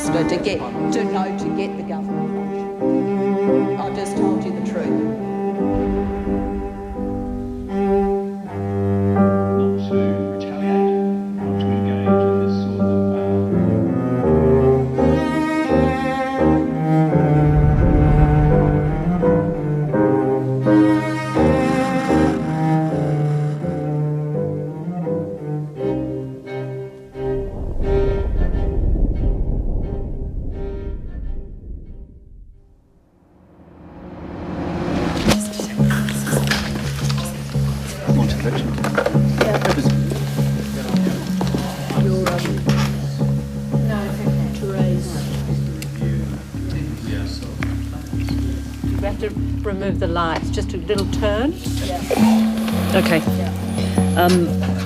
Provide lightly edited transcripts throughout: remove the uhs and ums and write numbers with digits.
Minister to get the government function. I've just told you the truth. Not to retaliate, not to engage in this sort of remove the lights, just a little turn. Yeah. Okay. Yeah.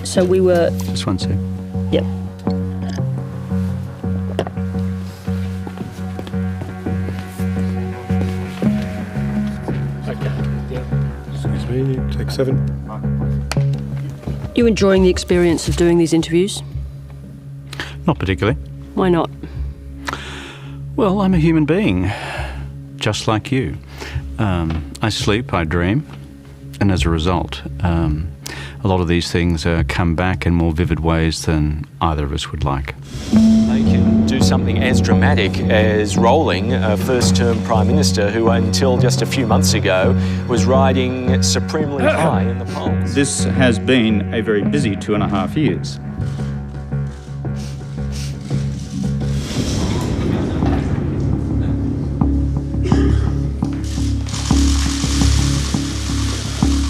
So we were... This one, too. Yep. Excuse me, take 7. You enjoying the experience of doing these interviews? Not particularly. Why not? Well, I'm a human being, just like you. I sleep, I dream, and as a result, a lot of these things come back in more vivid ways than either of us would like. They can do something as dramatic as rolling a first-term Prime Minister who, until just a few months ago, was riding supremely high in the polls. This has been a very busy 2.5 years.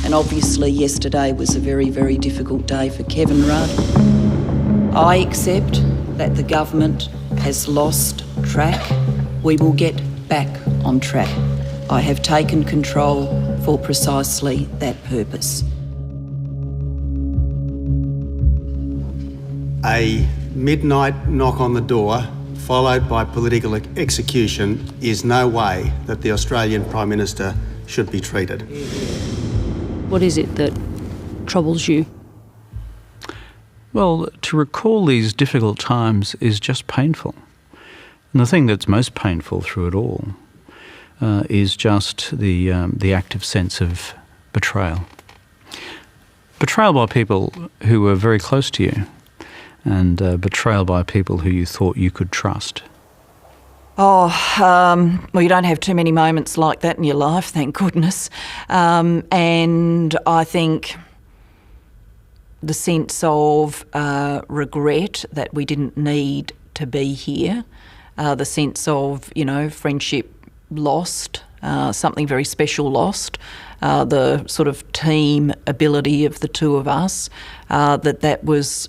And obviously yesterday was a very, very difficult day for Kevin Rudd. I accept that the government has lost track. We will get back on track. I have taken control for precisely that purpose. A midnight knock on the door, followed by political execution, is no way that the Australian Prime Minister should be treated. What is it that troubles you? Well, to recall these difficult times is just painful. And the thing that's most painful through it all is just the active sense of betrayal. Betrayal by people who were very close to you, and betrayal by people who you thought you could trust. Well, you don't have too many moments like that in your life, thank goodness. And I think the sense of regret that we didn't need to be here, the sense of, friendship lost, something very special lost, the sort of team ability of the two of us, that was,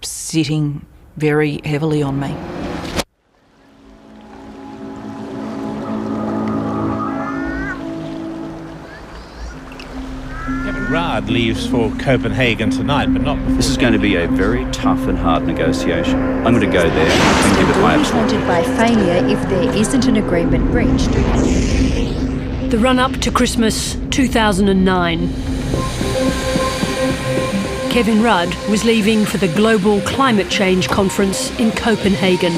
sitting very heavily on me. Gillard leaves for Copenhagen tonight, but not before. This is going to be a very tough and hard negotiation. I'm going to go there and give it my absolute. Haunted by failure if there isn't an agreement reached. The run-up to Christmas 2009. Kevin Rudd was leaving for the Global Climate Change Conference in Copenhagen.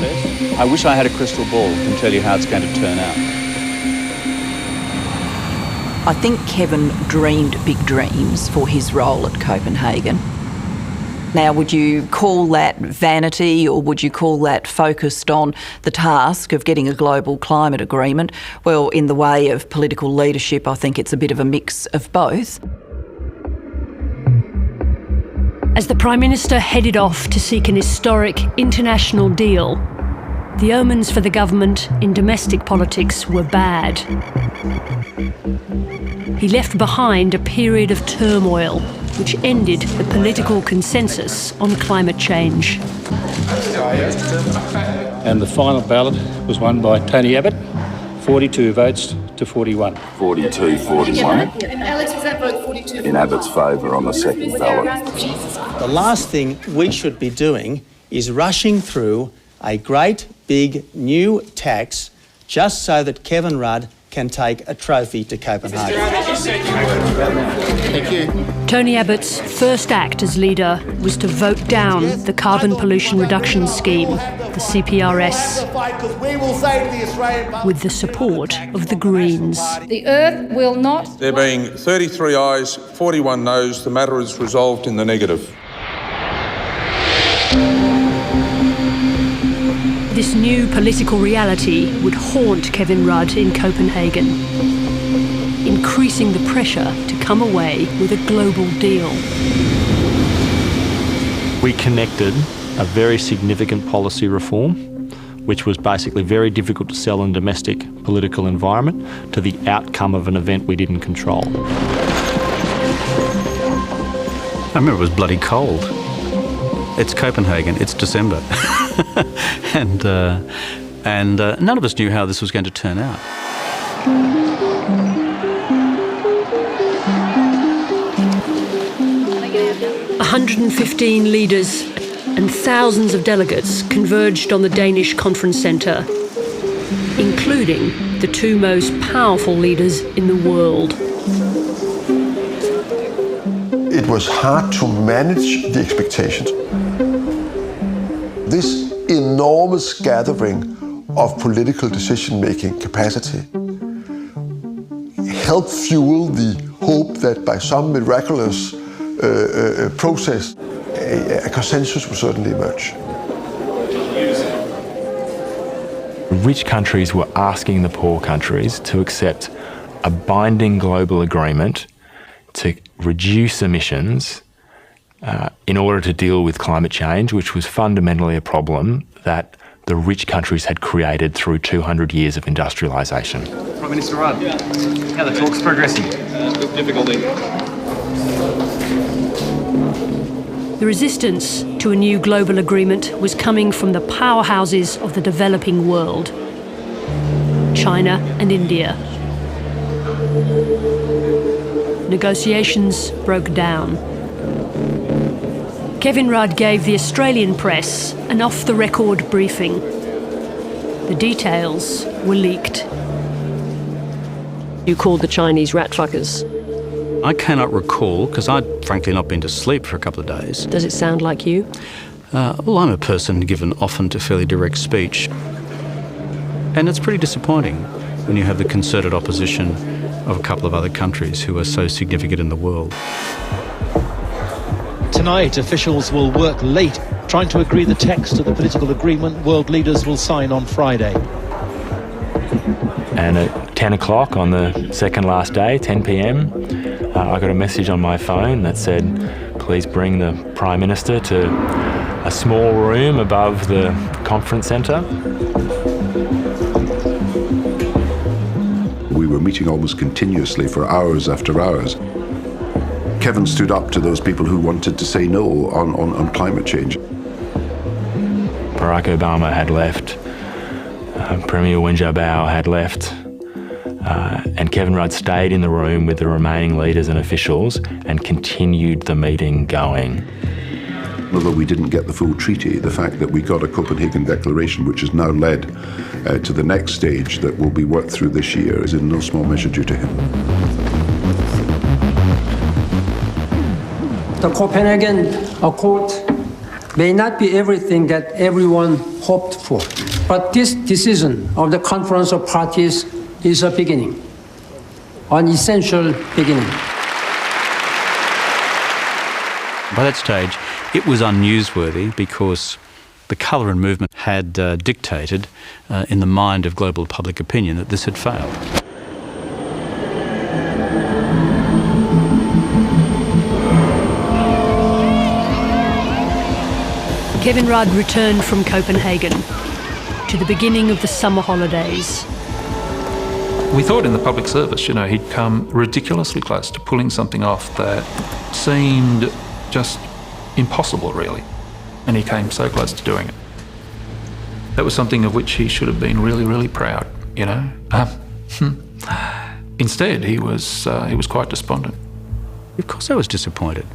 I wish I had a crystal ball and tell you how it's going to turn out. I think Kevin dreamed big dreams for his role at Copenhagen. Now, would you call that vanity, or would you call that focused on the task of getting a global climate agreement? Well, in the way of political leadership, I think it's a bit of a mix of both. As the Prime Minister headed off to seek an historic international deal, the omens for the government in domestic politics were bad. He left behind a period of turmoil which ended the political consensus on climate change. And the final ballot was won by Tony Abbott, 42 votes to 41. 42-41. And Alex, was that vote 42? In Abbott's favour on the second ballot. The last thing we should be doing is rushing through a great big new tax just so that Kevin Rudd can take a trophy to Copenhagen. Thank you. Tony Abbott's first act as leader was to vote down the carbon pollution reduction scheme, the CPRS, with the support of the Greens. The Earth will not... There being 33 ayes, 41 noes, the matter is resolved in the negative. This new political reality would haunt Kevin Rudd in Copenhagen, increasing the pressure to come away with a global deal. We connected a very significant policy reform, which was basically very difficult to sell in domestic political environment, to the outcome of an event we didn't control. I remember it was bloody cold. It's Copenhagen, it's December. and none of us knew how this was going to turn out. – 115 leaders and thousands of delegates converged on the Danish conference centre, including the two most powerful leaders in the world. It was hard to manage the expectations. This enormous gathering of political decision-making capacity helped fuel the hope that by some miraculous process, a consensus will certainly emerge. Rich countries were asking the poor countries to accept a binding global agreement to reduce emissions in order to deal with climate change, which was fundamentally a problem that the rich countries had created through 200 years of industrialisation. Prime Minister Rudd, how are the talks progressing? With difficulty. The resistance to a new global agreement was coming from the powerhouses of the developing world, China and India. Negotiations broke down. Kevin Rudd gave the Australian press an off-the-record briefing. The details were leaked. You called the Chinese rat fuckers. I cannot recall, because I'd frankly not been to sleep for a couple of days. Does it sound like you? Well, I'm a person given often to fairly direct speech. And it's pretty disappointing when you have the concerted opposition of a couple of other countries who are so significant in the world. Tonight, officials will work late, trying to agree the text of the political agreement world leaders will sign on Friday. And at 10 o'clock on the second last day, 10 p.m, I got a message on my phone that said, please bring the Prime Minister to a small room above the conference centre. We were meeting almost continuously for hours after hours. Kevin stood up to those people who wanted to say no on climate change. Barack Obama had left, Premier Wen Jiabao had left, and Kevin Rudd stayed in the room with the remaining leaders and officials and continued the meeting going. Although we didn't get the full treaty, the fact that we got a Copenhagen Declaration, which has now led to the next stage that will be worked through this year, is in no small measure due to him. The Copenhagen Accord may not be everything that everyone hoped for, but this decision of the Conference of Parties is a beginning, an essential beginning. By that stage, it was unnewsworthy because the colour and movement had dictated in the mind of global public opinion that this had failed. Kevin Rudd returned from Copenhagen to the beginning of the summer holidays. We thought in the public service, he'd come ridiculously close to pulling something off that seemed just impossible, really. And he came so close to doing it. That was something of which he should have been really, really proud, Instead, he was quite despondent. Of course I was disappointed.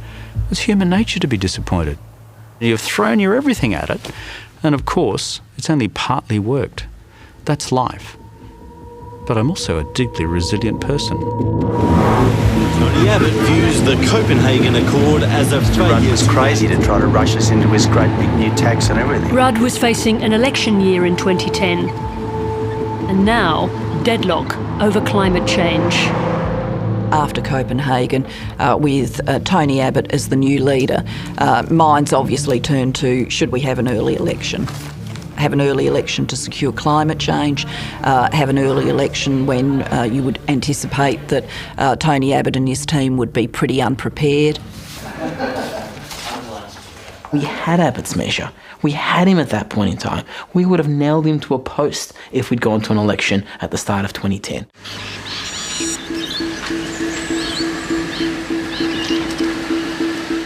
It's human nature to be disappointed. You've thrown your everything at it, and of course, it's only partly worked. That's life. But I'm also a deeply resilient person. Tony Abbott views the Copenhagen Accord as a failure. Rudd was crazy to try to rush us into his great big new tax and everything. Rudd was facing an election year in 2010. And now, deadlock over climate change. After Copenhagen, with Tony Abbott as the new leader, minds obviously turned to, should we have an early election? Have an early election to secure climate change, have an early election when you would anticipate that Tony Abbott and his team would be pretty unprepared. We had Abbott's measure. We had him at that point in time. We would have nailed him to a post if we'd gone to an election at the start of 2010.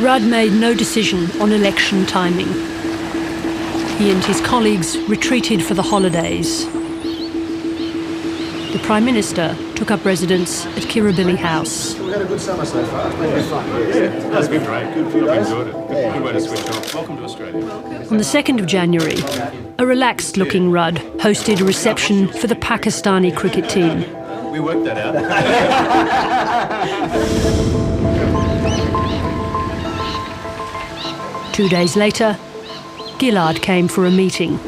Rudd made no decision on election timing. He and his colleagues retreated for the holidays. The Prime Minister took up residence at Kirribilli House. We've had a good summer so far. It's been fun. Yeah, that's been great. Good for you guys. I've enjoyed it. Good way to switch off. Welcome to Australia. On the 2nd of January, a relaxed-looking Rudd hosted a reception for the Pakistani cricket team. We worked that out. 2 days later, Gillard came for a meeting.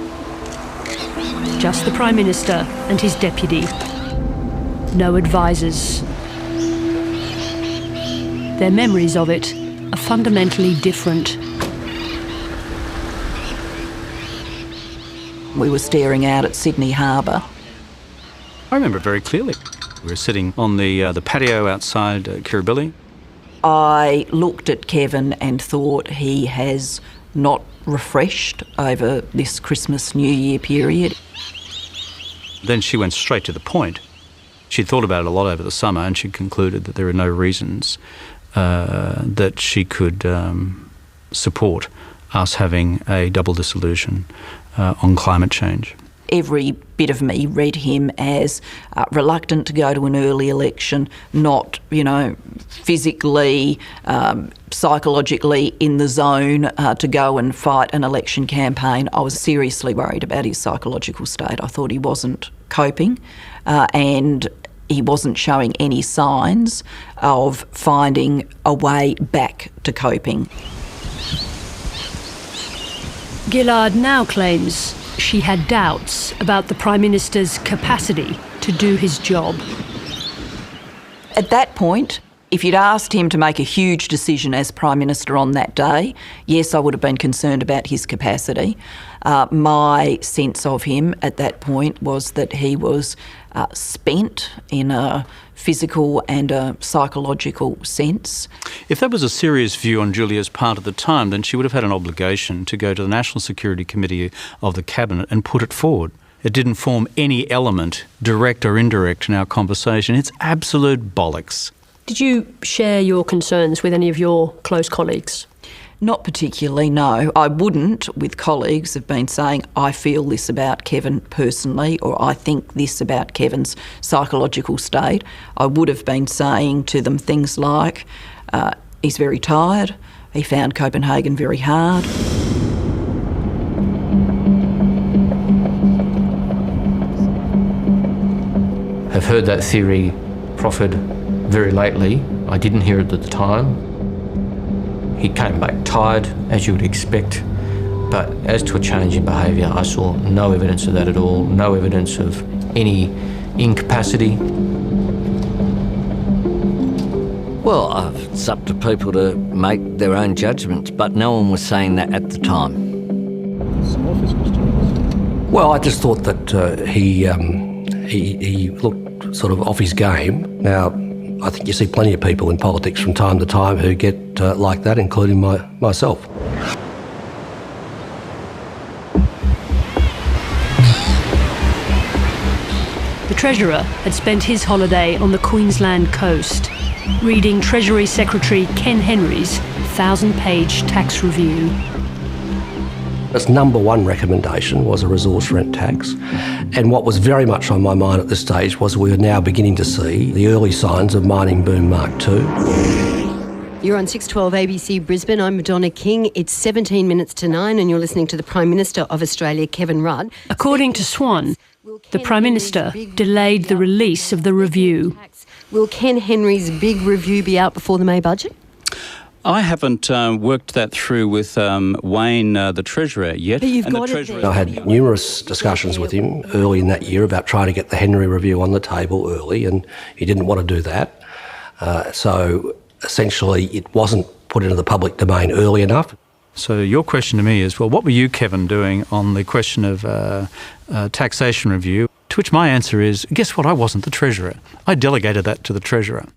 Just the Prime Minister and his deputy. No advisors. Their memories of it are fundamentally different. We were staring out at Sydney Harbour. I remember it very clearly. We were sitting on the patio outside Kirribilli. I looked at Kevin and thought he has not refreshed over this Christmas New Year period. Then she went straight to the point. She'd thought about it a lot over the summer and she concluded that there are no reasons that she could support us having a double dissolution on climate change. Every bit of me read him as reluctant to go to an early election, not, physically, psychologically in the zone to go and fight an election campaign. I was seriously worried about his psychological state. I thought he wasn't coping and he wasn't showing any signs of finding a way back to coping. Gillard now claims she had doubts about the Prime Minister's capacity to do his job. At that point, if you'd asked him to make a huge decision as Prime Minister on that day, yes, I would have been concerned about his capacity. My sense of him at that point was that he was spent in a physical and a psychological sense. If that was a serious view on Julia's part at the time, then she would have had an obligation to go to the National Security Committee of the Cabinet and put it forward. It didn't form any element, direct or indirect, in our conversation. It's absolute bollocks. Did you share your concerns with any of your close colleagues? Not particularly, no. I wouldn't, with colleagues, have been saying, I feel this about Kevin personally, or I think this about Kevin's psychological state. I would have been saying to them things like, he's very tired, he found Copenhagen very hard. I've heard that theory proffered very lately. I didn't hear it at the time. He came back tired, as you would expect, but as to a change in behaviour, I saw no evidence of that at all, no evidence of any incapacity. Well, it's up to people to make their own judgments, but no one was saying that at the time. Well, I just thought that he looked sort of off his game. Now, I think you see plenty of people in politics from time to time who get like that, including myself. The Treasurer had spent his holiday on the Queensland coast, reading Treasury Secretary Ken Henry's 1,000-page tax review. Its number one recommendation was a resource rent tax, and what was very much on my mind at this stage was we were now beginning to see the early signs of mining boom Mark II. You're on 612 ABC Brisbane. I'm Madonna King. It's 17 minutes to 9 and you're listening to the Prime Minister of Australia, Kevin Rudd. According to Swan, the Prime Minister delayed the release of the review. Will Ken Henry's big review be out before the May budget? I haven't worked that through with Wayne, the Treasurer, yet. But you've got it there. I had numerous discussions with him early in that year about trying to get the Henry review on the table early, and he didn't want to do that. So essentially it wasn't put into the public domain early enough. So your question to me is, well, what were you, Kevin, doing on the question of taxation review? To which my answer is, guess what, I wasn't the Treasurer. I delegated that to the Treasurer.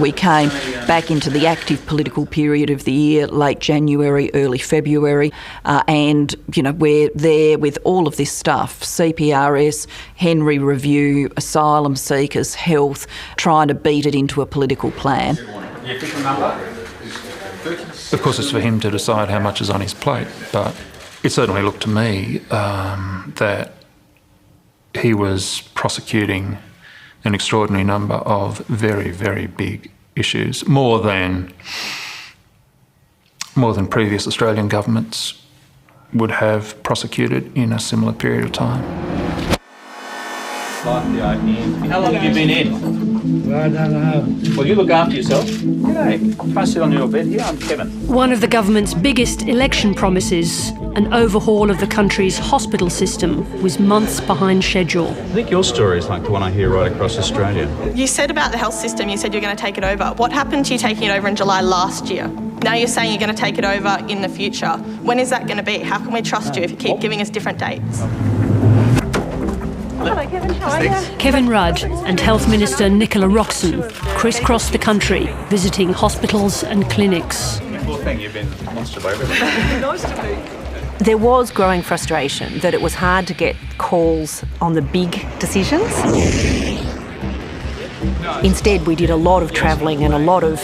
We came back into the active political period of the year, late January, early February, and, we're there with all of this stuff, CPRS, Henry Review, asylum seekers, health, trying to beat it into a political plan. Of course, it's for him to decide how much is on his plate, but it certainly looked to me that he was prosecuting an extraordinary number of very, very big issues, more than previous Australian governments would have prosecuted in a similar period of time. How long have you been in? I don't know. Well, you look after yourself. G'day. Can I sit on your bed here? I'm Kevin. One of the government's biggest election promises, an overhaul of the country's hospital system, was months behind schedule. I think your story is like the one I hear right across Australia. You said about the health system, you said you're going to take it over. What happened to you taking it over in July last year? Now you're saying you're going to take it over in the future. When is that going to be? How can we trust you if you keep giving us different dates? Hello, Kevin. How are you? Kevin Rudd and Health Minister Nicola Roxon crisscrossed the country, visiting hospitals and clinics. Poor thing, you've been monster by everything. Nice to meet you. There was growing frustration that it was hard to get calls on the big decisions. Instead, we did a lot of travelling and a lot of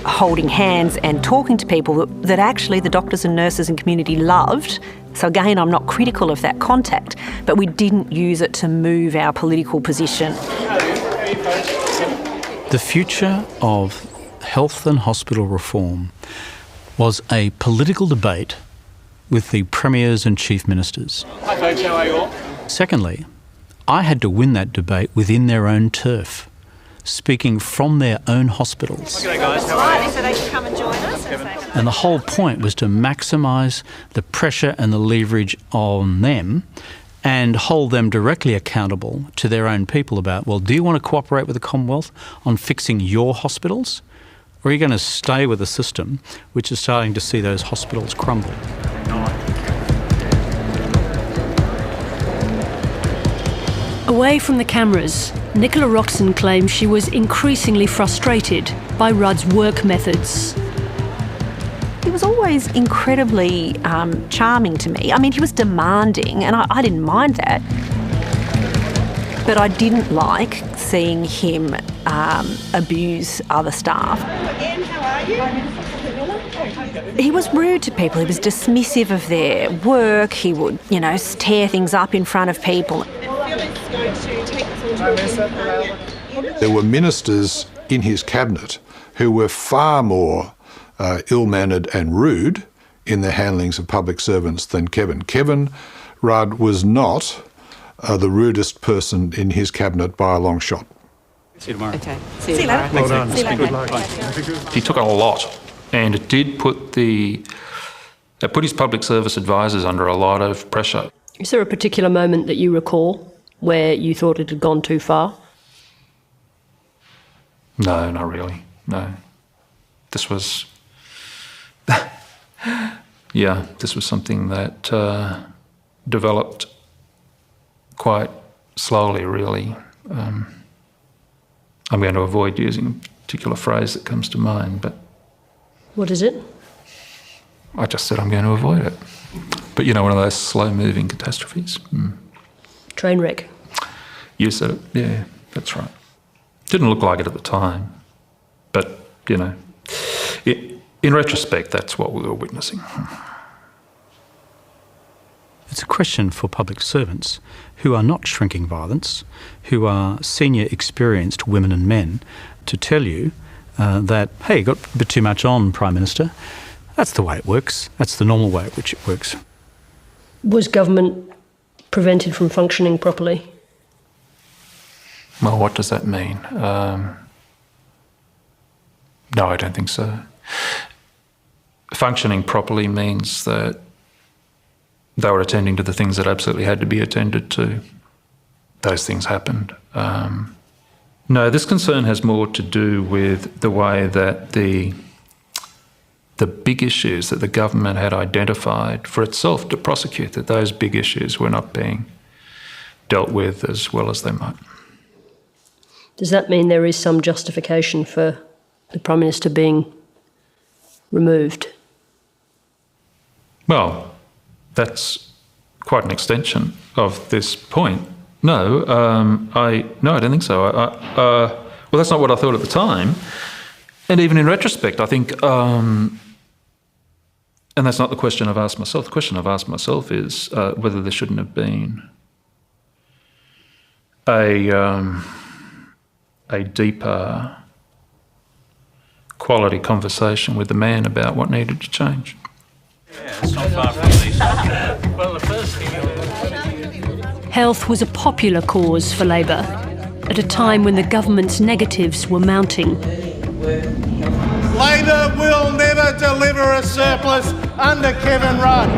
holding hands and talking to people that actually the doctors and nurses and community loved. So again, I'm not critical of that contact, but we didn't use it to move our political position. The future of health and hospital reform was a political debate with the premiers and chief ministers. Hi folks, how are you all? Secondly, I had to win that debate within their own turf, speaking from their own hospitals. G'day guys, how are you? So they can come and join us. And the whole point was to maximise the pressure and the leverage on them and hold them directly accountable to their own people about, well, do you want to cooperate with the Commonwealth on fixing your hospitals? Or are you going to stay with a system which is starting to see those hospitals crumble? Away from the cameras, Nicola Roxon claims she was increasingly frustrated by Rudd's work methods. He was always incredibly charming to me. I mean, he was demanding, and I didn't mind that. But I didn't like seeing him abuse other staff. Again, how are you? He was rude to people. He was dismissive of their work. He would, tear things up in front of people. There were ministers in his cabinet who were far more ill-mannered and rude in their handlings of public servants than Kevin. Kevin Rudd was not the rudest person in his cabinet by a long shot. See you tomorrow. Okay. See you later. Well done. See you later. Good luck. He took on a lot, and it did put his public service advisors under a lot of pressure. Is there a particular moment that you recall where you thought it had gone too far? No, not really. No. This was... this was something that developed quite slowly, really. I'm going to avoid using a particular phrase that comes to mind, but... What is it? I just said I'm going to avoid it. But one of those slow-moving catastrophes. Train wreck. You said it. Yeah, that's right. Didn't look like it at the time, but, in retrospect, that's what we were witnessing. It's a question for public servants who are not shrinking violence, who are senior experienced women and men, to tell you that, hey, you got a bit too much on, Prime Minister. That's the way it works. That's the normal way at which it works. Was government prevented from functioning properly? Well, what does that mean? No, I don't think so. Functioning properly means that they were attending to the things that absolutely had to be attended to. Those things happened. No, this concern has more to do with the way that the big issues that the government had identified for itself to prosecute, that those big issues were not being dealt with as well as they might. Does that mean there is some justification for the Prime Minister being removed? Well, that's quite an extension of this point. No, I don't think so. Well, that's not what I thought at the time. And even in retrospect, I think, and that's not the question I've asked myself. The question I've asked myself is whether there shouldn't have been a deeper quality conversation with the man about what needed to change. Yeah, it's not far from these. Well, the first thing... Health was a popular cause for Labor at a time when the government's negatives were mounting. Labor will never deliver a surplus under Kevin Rudd.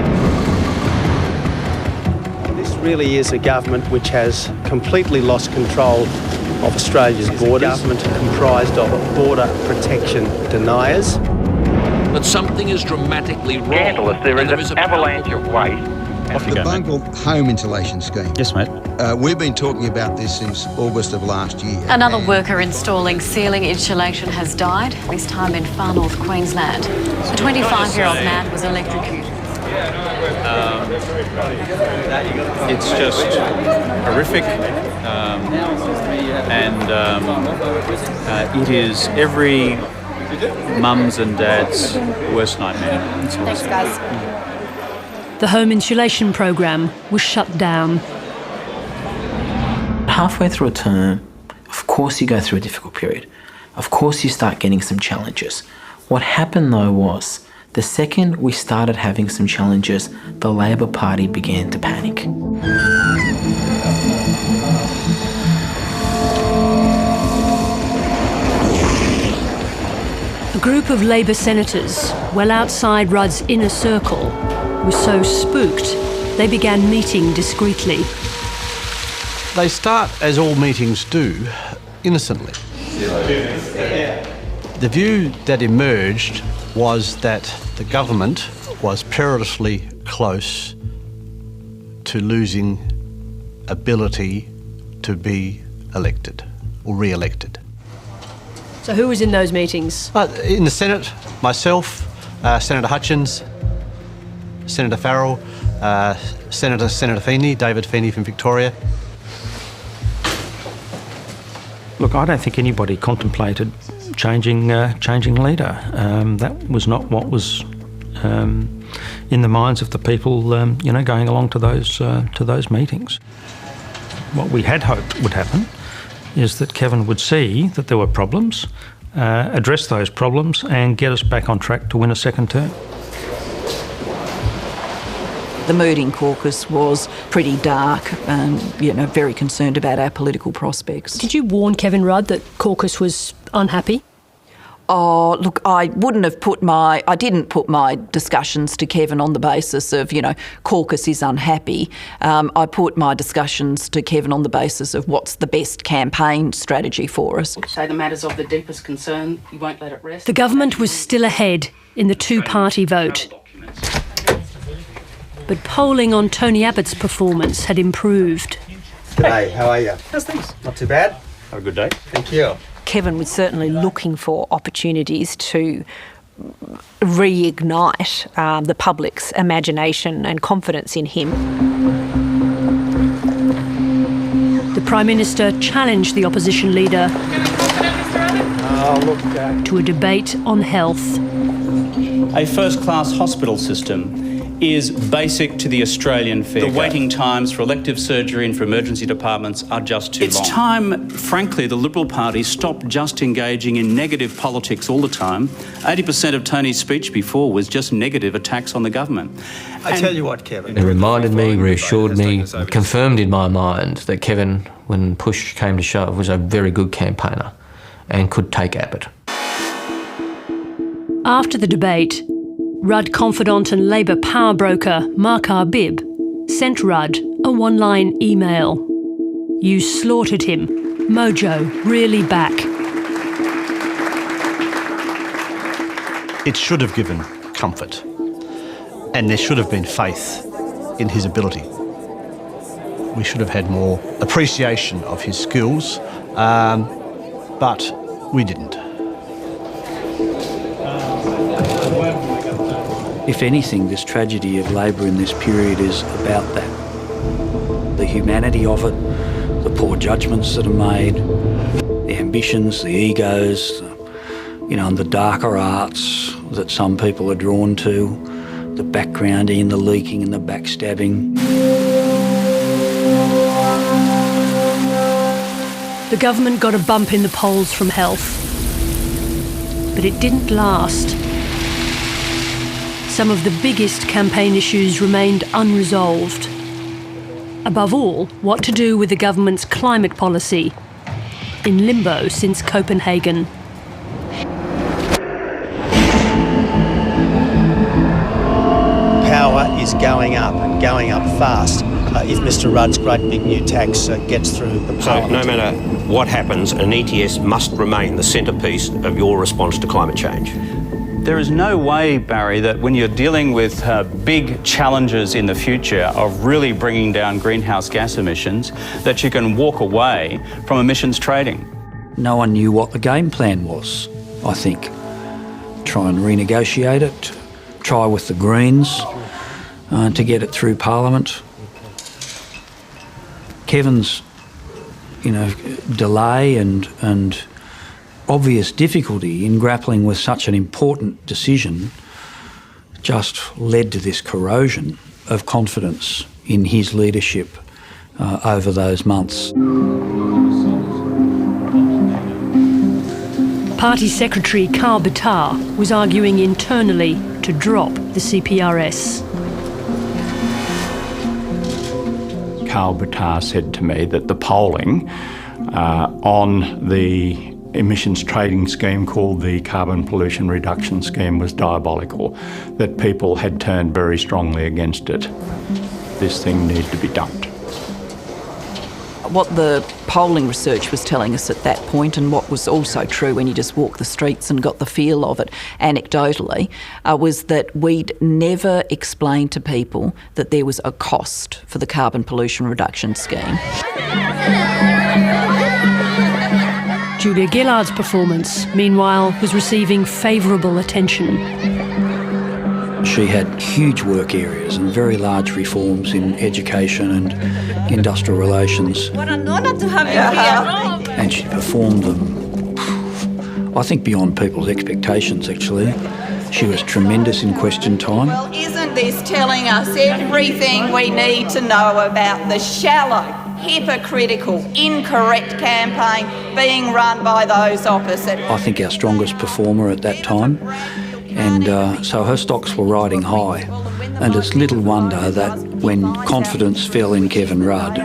This really is a government which has completely lost control of Australia's borders. A government comprised of border protection deniers. But something is dramatically wrong. Scandalous. There is an avalanche of waste. The Bungle Home Insulation Scheme. Yes, mate. We've been talking about this since August of last year. Another worker installing ceiling insulation has died, this time in far north Queensland. A 25-year-old man was electrocuted. It's just horrific, it is every mum's and dad's worst nightmare. Thanks, guys. The home insulation program was shut down. Halfway through a term, of course you go through a difficult period. Of course you start getting some challenges. What happened though was, the second we started having some challenges, the Labor Party began to panic. A group of Labor senators, well outside Rudd's inner circle, were so spooked they began meeting discreetly. They start, as all meetings do, innocently. The view that emerged was that the government was perilously close to losing ability to be elected or re-elected. So who was in those meetings? In the Senate, myself, Senator Hutchins, Senator Farrell, Senator Feeney, David Feeney from Victoria. Look, I don't think anybody contemplated changing leader. That was not what was in the minds of the people, going along to those meetings. What we had hoped would happen is that Kevin would see that there were problems, address those problems, and get us back on track to win a second term. The mood in caucus was pretty dark and, very concerned about our political prospects. Did you warn Kevin Rudd that caucus was unhappy? Oh, look, I didn't put my discussions to Kevin on the basis of, caucus is unhappy. I put my discussions to Kevin on the basis of what's the best campaign strategy for us. Say the matters of the deepest concern, you won't let it rest. The government was still ahead in the two-party vote. But polling on Tony Abbott's performance had improved. G'day, how are you? How's things? Not too bad. Have a good day. Thank you. Kevin was certainly looking for opportunities to reignite the public's imagination and confidence in him. The Prime Minister challenged the opposition leader to a debate on health. A first-class hospital system is basic to the Australian fair go. The waiting times for elective surgery and for emergency departments are just too long. It's time, frankly, the Liberal Party stopped just engaging in negative politics all the time. 80% of Tony's speech before was just negative attacks on the government. I tell you what, Kevin. It reminded me, reassured me, confirmed in my mind that Kevin, when push came to shove, was a very good campaigner and could take Abbott. After the debate, Rudd confidant and Labor power broker Mark Arbib sent Rudd a one-line email. "You slaughtered him. Mojo really back." It should have given comfort, and there should have been faith in his ability. We should have had more appreciation of his skills, but we didn't. If anything, this tragedy of Labor in this period is about that. The humanity of it, the poor judgments that are made, the ambitions, the egos, and the darker arts that some people are drawn to, the backgrounding, the leaking and the backstabbing. The government got a bump in the polls from health, but it didn't last. Some of the biggest campaign issues remained unresolved. Above all, what to do with the government's climate policy, in limbo since Copenhagen. Power is going up and going up fast if Mr Rudd's great big new tax gets through the Parliament. So no matter what happens, an ETS must remain the centrepiece of your response to climate change. There is no way, Barry, that when you're dealing with big challenges in the future of really bringing down greenhouse gas emissions, that you can walk away from emissions trading. No one knew what the game plan was, I think. Try and renegotiate it, try with the Greens to get it through Parliament. Kevin's, delay and obvious difficulty in grappling with such an important decision just led to this corrosion of confidence in his leadership over those months. Party Secretary Karl Bitar was arguing internally to drop the CPRS. Karl Bitar said to me that the polling on the emissions trading scheme called the Carbon Pollution Reduction Scheme was diabolical, that people had turned very strongly against it. This thing needed to be dumped. What the polling research was telling us at that point, and what was also true when you just walked the streets and got the feel of it anecdotally, was that we'd never explained to people that there was a cost for the Carbon Pollution Reduction Scheme. Julia Gillard's performance, meanwhile, was receiving favourable attention. She had huge work areas and very large reforms in education and industrial relations. What an honour to have you here. And she performed them, I think, beyond people's expectations, actually. She was tremendous in question time. Well, isn't this telling us everything we need to know about the shallow, hypocritical, incorrect campaign being run by those opposite? I think our strongest performer at that time. And so her stocks were riding high. And it's little wonder that when confidence fell in Kevin Rudd,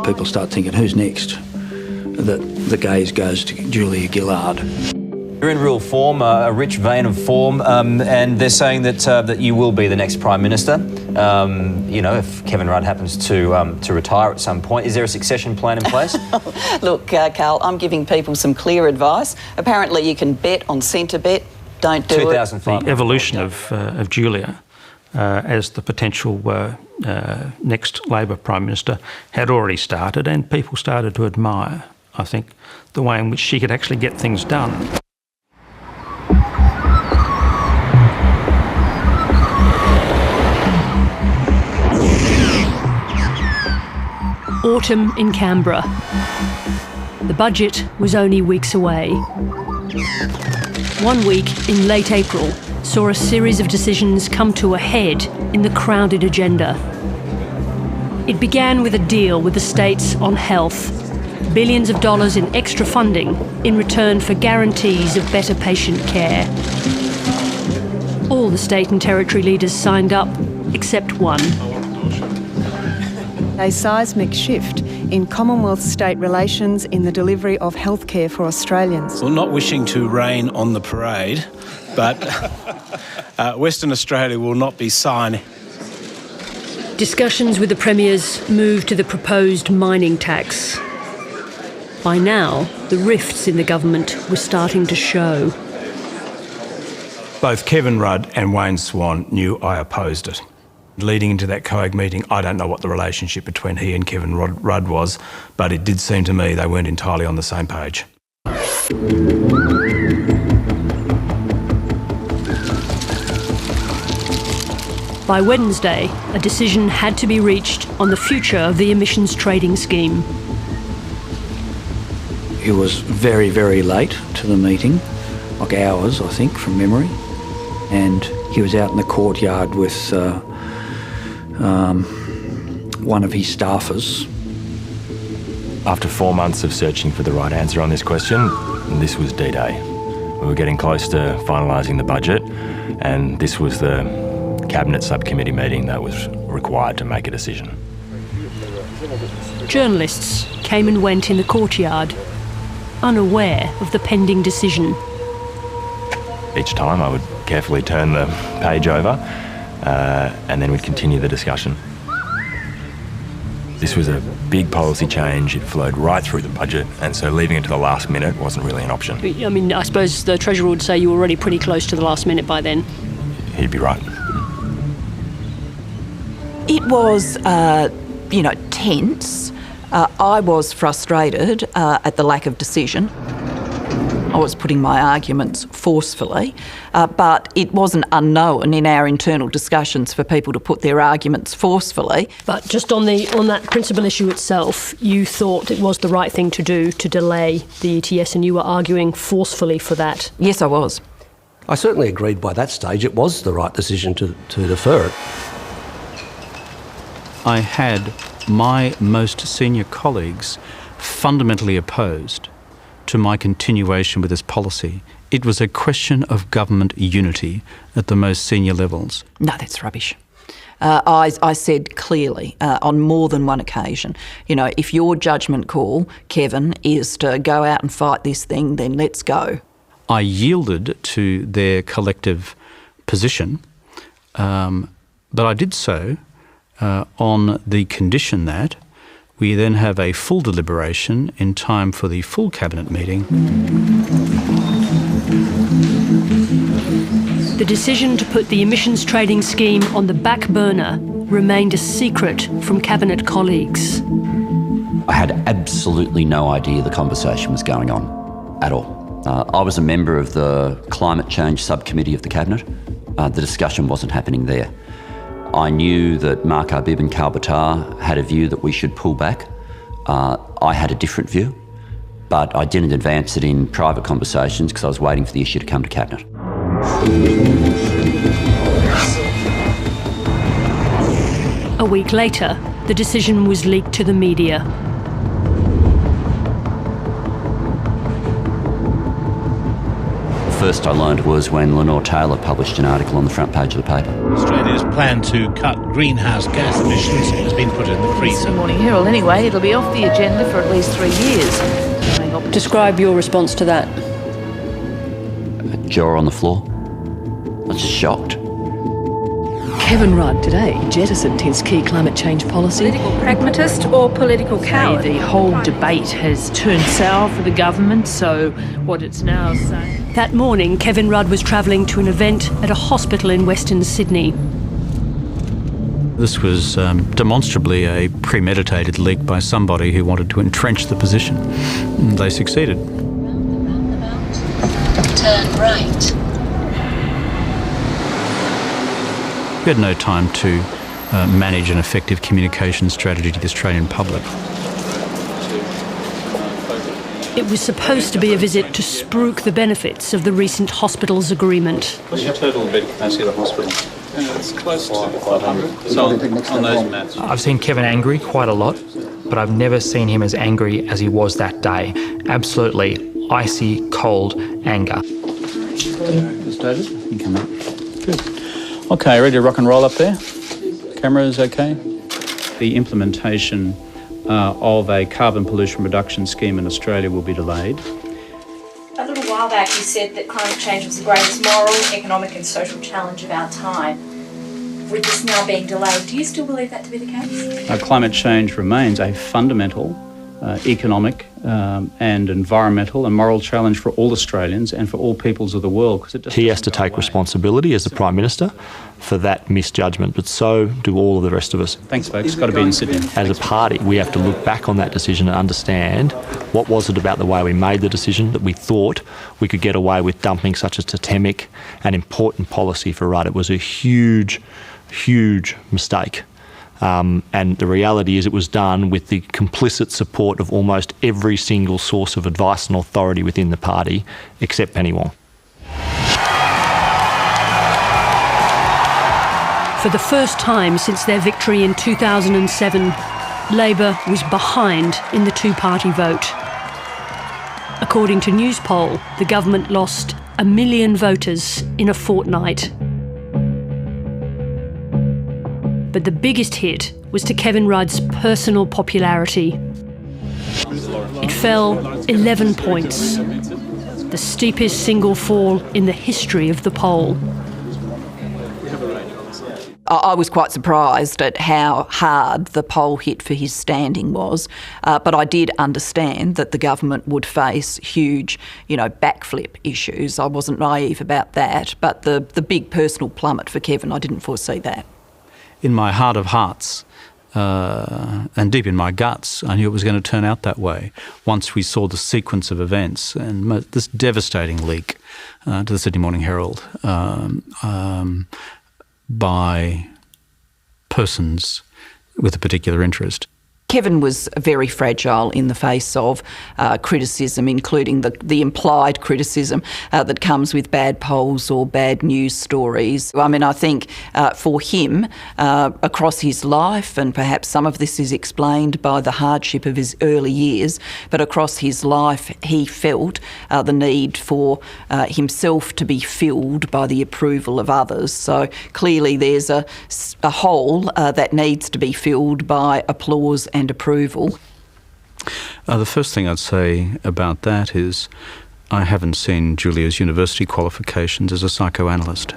people start thinking, who's next? That the gaze goes to Julia Gillard. You're in real form, a rich vein of form, and they're saying that you will be the next Prime Minister. If Kevin Rudd happens to retire at some point, is there a succession plan in place? Look, Carl, I'm giving people some clear advice. Apparently you can bet on Centrebet. Don't do 2005. The evolution of Julia as the potential next Labor Prime Minister had already started, and people started to admire, I think, the way in which she could actually get things done. Autumn in Canberra. The budget was only weeks away. 1 week in late April, saw a series of decisions come to a head in the crowded agenda. It began with a deal with the states on health, billions of dollars in extra funding in return for guarantees of better patient care. All the state and territory leaders signed up, except one. A seismic shift in Commonwealth-state relations in the delivery of healthcare for Australians. Well, not wishing to rain on the parade, but Western Australia will not be signing. Discussions with the premiers moved to the proposed mining tax. By now, the rifts in the government were starting to show. Both Kevin Rudd and Wayne Swan knew I opposed it. Leading into that COAG meeting, I don't know what the relationship between he and Kevin Rudd was, but it did seem to me they weren't entirely on the same page. By Wednesday, a decision had to be reached on the future of the emissions trading scheme. It was very, very late to the meeting, like hours, I think, from memory. And he was out in the courtyard with one of his staffers. After 4 months of searching for the right answer on this question, this was D-Day. We were getting close to finalising the budget, and this was the Cabinet subcommittee meeting that was required to make a decision. Journalists came and went in the courtyard, unaware of the pending decision. Each time I would carefully turn the page over and then we'd continue the discussion. This was a big policy change. It flowed right through the budget, and so leaving it to the last minute wasn't really an option. I mean, I suppose the Treasurer would say you were already pretty close to the last minute by then. He'd be right. It was, tense. I was frustrated at the lack of decision. I was putting my arguments forcefully, but it wasn't unknown in our internal discussions for people to put their arguments forcefully. But just on that principal issue itself, you thought it was the right thing to do to delay the ETS, and you were arguing forcefully for that? Yes, I was. I certainly agreed by that stage it was the right decision to defer it. I had my most senior colleagues fundamentally opposed to my continuation with this policy. It was a question of government unity at the most senior levels. No, that's rubbish. I said clearly on more than one occasion, if your judgment call, Kevin, is to go out and fight this thing, then let's go. I yielded to their collective position, but I did so on the condition that we then have a full deliberation in time for the full Cabinet meeting. The decision to put the emissions trading scheme on the back burner remained a secret from Cabinet colleagues. I had absolutely no idea the conversation was going on at all. I was a member of the Climate Change Subcommittee of the Cabinet. The discussion wasn't happening there. I knew that Mark Arbib and Karl Batar had a view that we should pull back. I had a different view, but I didn't advance it in private conversations because I was waiting for the issue to come to Cabinet. A week later, the decision was leaked to the media. First I learned was when Lenore Taylor published an article on the front page of the paper. Australia's plan to cut greenhouse gas emissions has been put in the freezer. Morning Herald, anyway, it'll be off the agenda for at least 3 years. Describe your response to that. Jaw on the floor. I was just shocked. Kevin Rudd today jettisoned his key climate change policy. Political pragmatist or political coward? The whole debate has turned sour for the government, so what it's now saying... That morning, Kevin Rudd was travelling to an event at a hospital in Western Sydney. This was demonstrably a premeditated leak by somebody who wanted to entrench the position. They succeeded. Turn right. We had no time to manage an effective communication strategy to the Australian public. It It was supposed to be a visit to spruik the benefits of the recent hospitals agreement. What's your total bed capacity of the hospital? It's close to 500. So on those maths. I've seen Kevin angry quite a lot, but I've never seen him as angry as he was that day. Absolutely icy, cold anger. Just David, you can come up. Good. Okay, ready to rock and roll up there? Cameras okay? The implementation of a carbon pollution reduction scheme in Australia will be delayed. A little while back you said that climate change was the greatest moral, economic and social challenge of our time. With this now being delayed, do you still believe that to be the case? Climate change remains a fundamental economic and environmental and moral challenge for all Australians and for all peoples of the world. He has to take responsibility as the Prime Minister for that misjudgment, but so do all of the rest of us. Thanks, folks. It's got to be in Sydney. As a party, we have to look back on that decision and understand what was it about the way we made the decision that we thought we could get away with dumping such a totemic and important policy for Rudd. It was a huge, huge mistake. And the reality is it was done with the complicit support of almost every single source of advice and authority within the party, except Penny Wong. For the first time since their victory in 2007, Labor was behind in the two-party vote. According to Newspoll, the government lost 1 million voters in a fortnight. But the biggest hit was to Kevin Rudd's personal popularity. It fell 11 points, the steepest single fall in the history of the poll. I was quite surprised at how hard the poll hit for his standing was, but I did understand that the government would face huge, backflip issues. I wasn't naive about that, but the big personal plummet for Kevin, I didn't foresee that. In my heart of hearts and deep in my guts, I knew it was going to turn out that way once we saw the sequence of events and this devastating leak to the Sydney Morning Herald by persons with a particular interest. Kevin was very fragile in the face of criticism, including the implied criticism that comes with bad polls or bad news stories. I mean, I think for him, across his life, and perhaps some of this is explained by the hardship of his early years, but across his life he felt the need for himself to be filled by the approval of others. So clearly there's a hole that needs to be filled by applause and approval. The first thing I'd say about that is I haven't seen Julia's university qualifications as a psychoanalyst.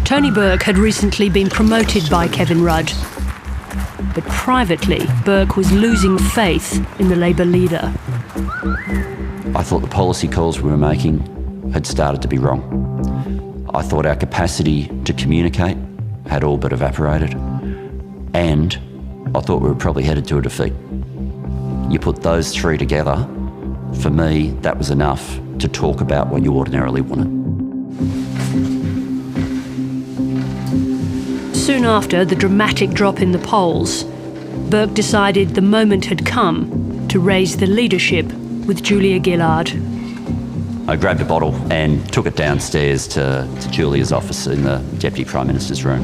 Tony Burke had recently been promoted by Kevin Rudd, but privately Burke was losing faith in the Labor leader. I thought the policy calls we were making had started to be wrong. I thought our capacity to communicate had all but evaporated, and I thought we were probably headed to a defeat. You put those three together, for me, that was enough to talk about what you ordinarily wanted. Soon after the dramatic drop in the polls, Burke decided the moment had come to raise the leadership with Julia Gillard. I grabbed a bottle and took it downstairs to Julia's office in the Deputy Prime Minister's room.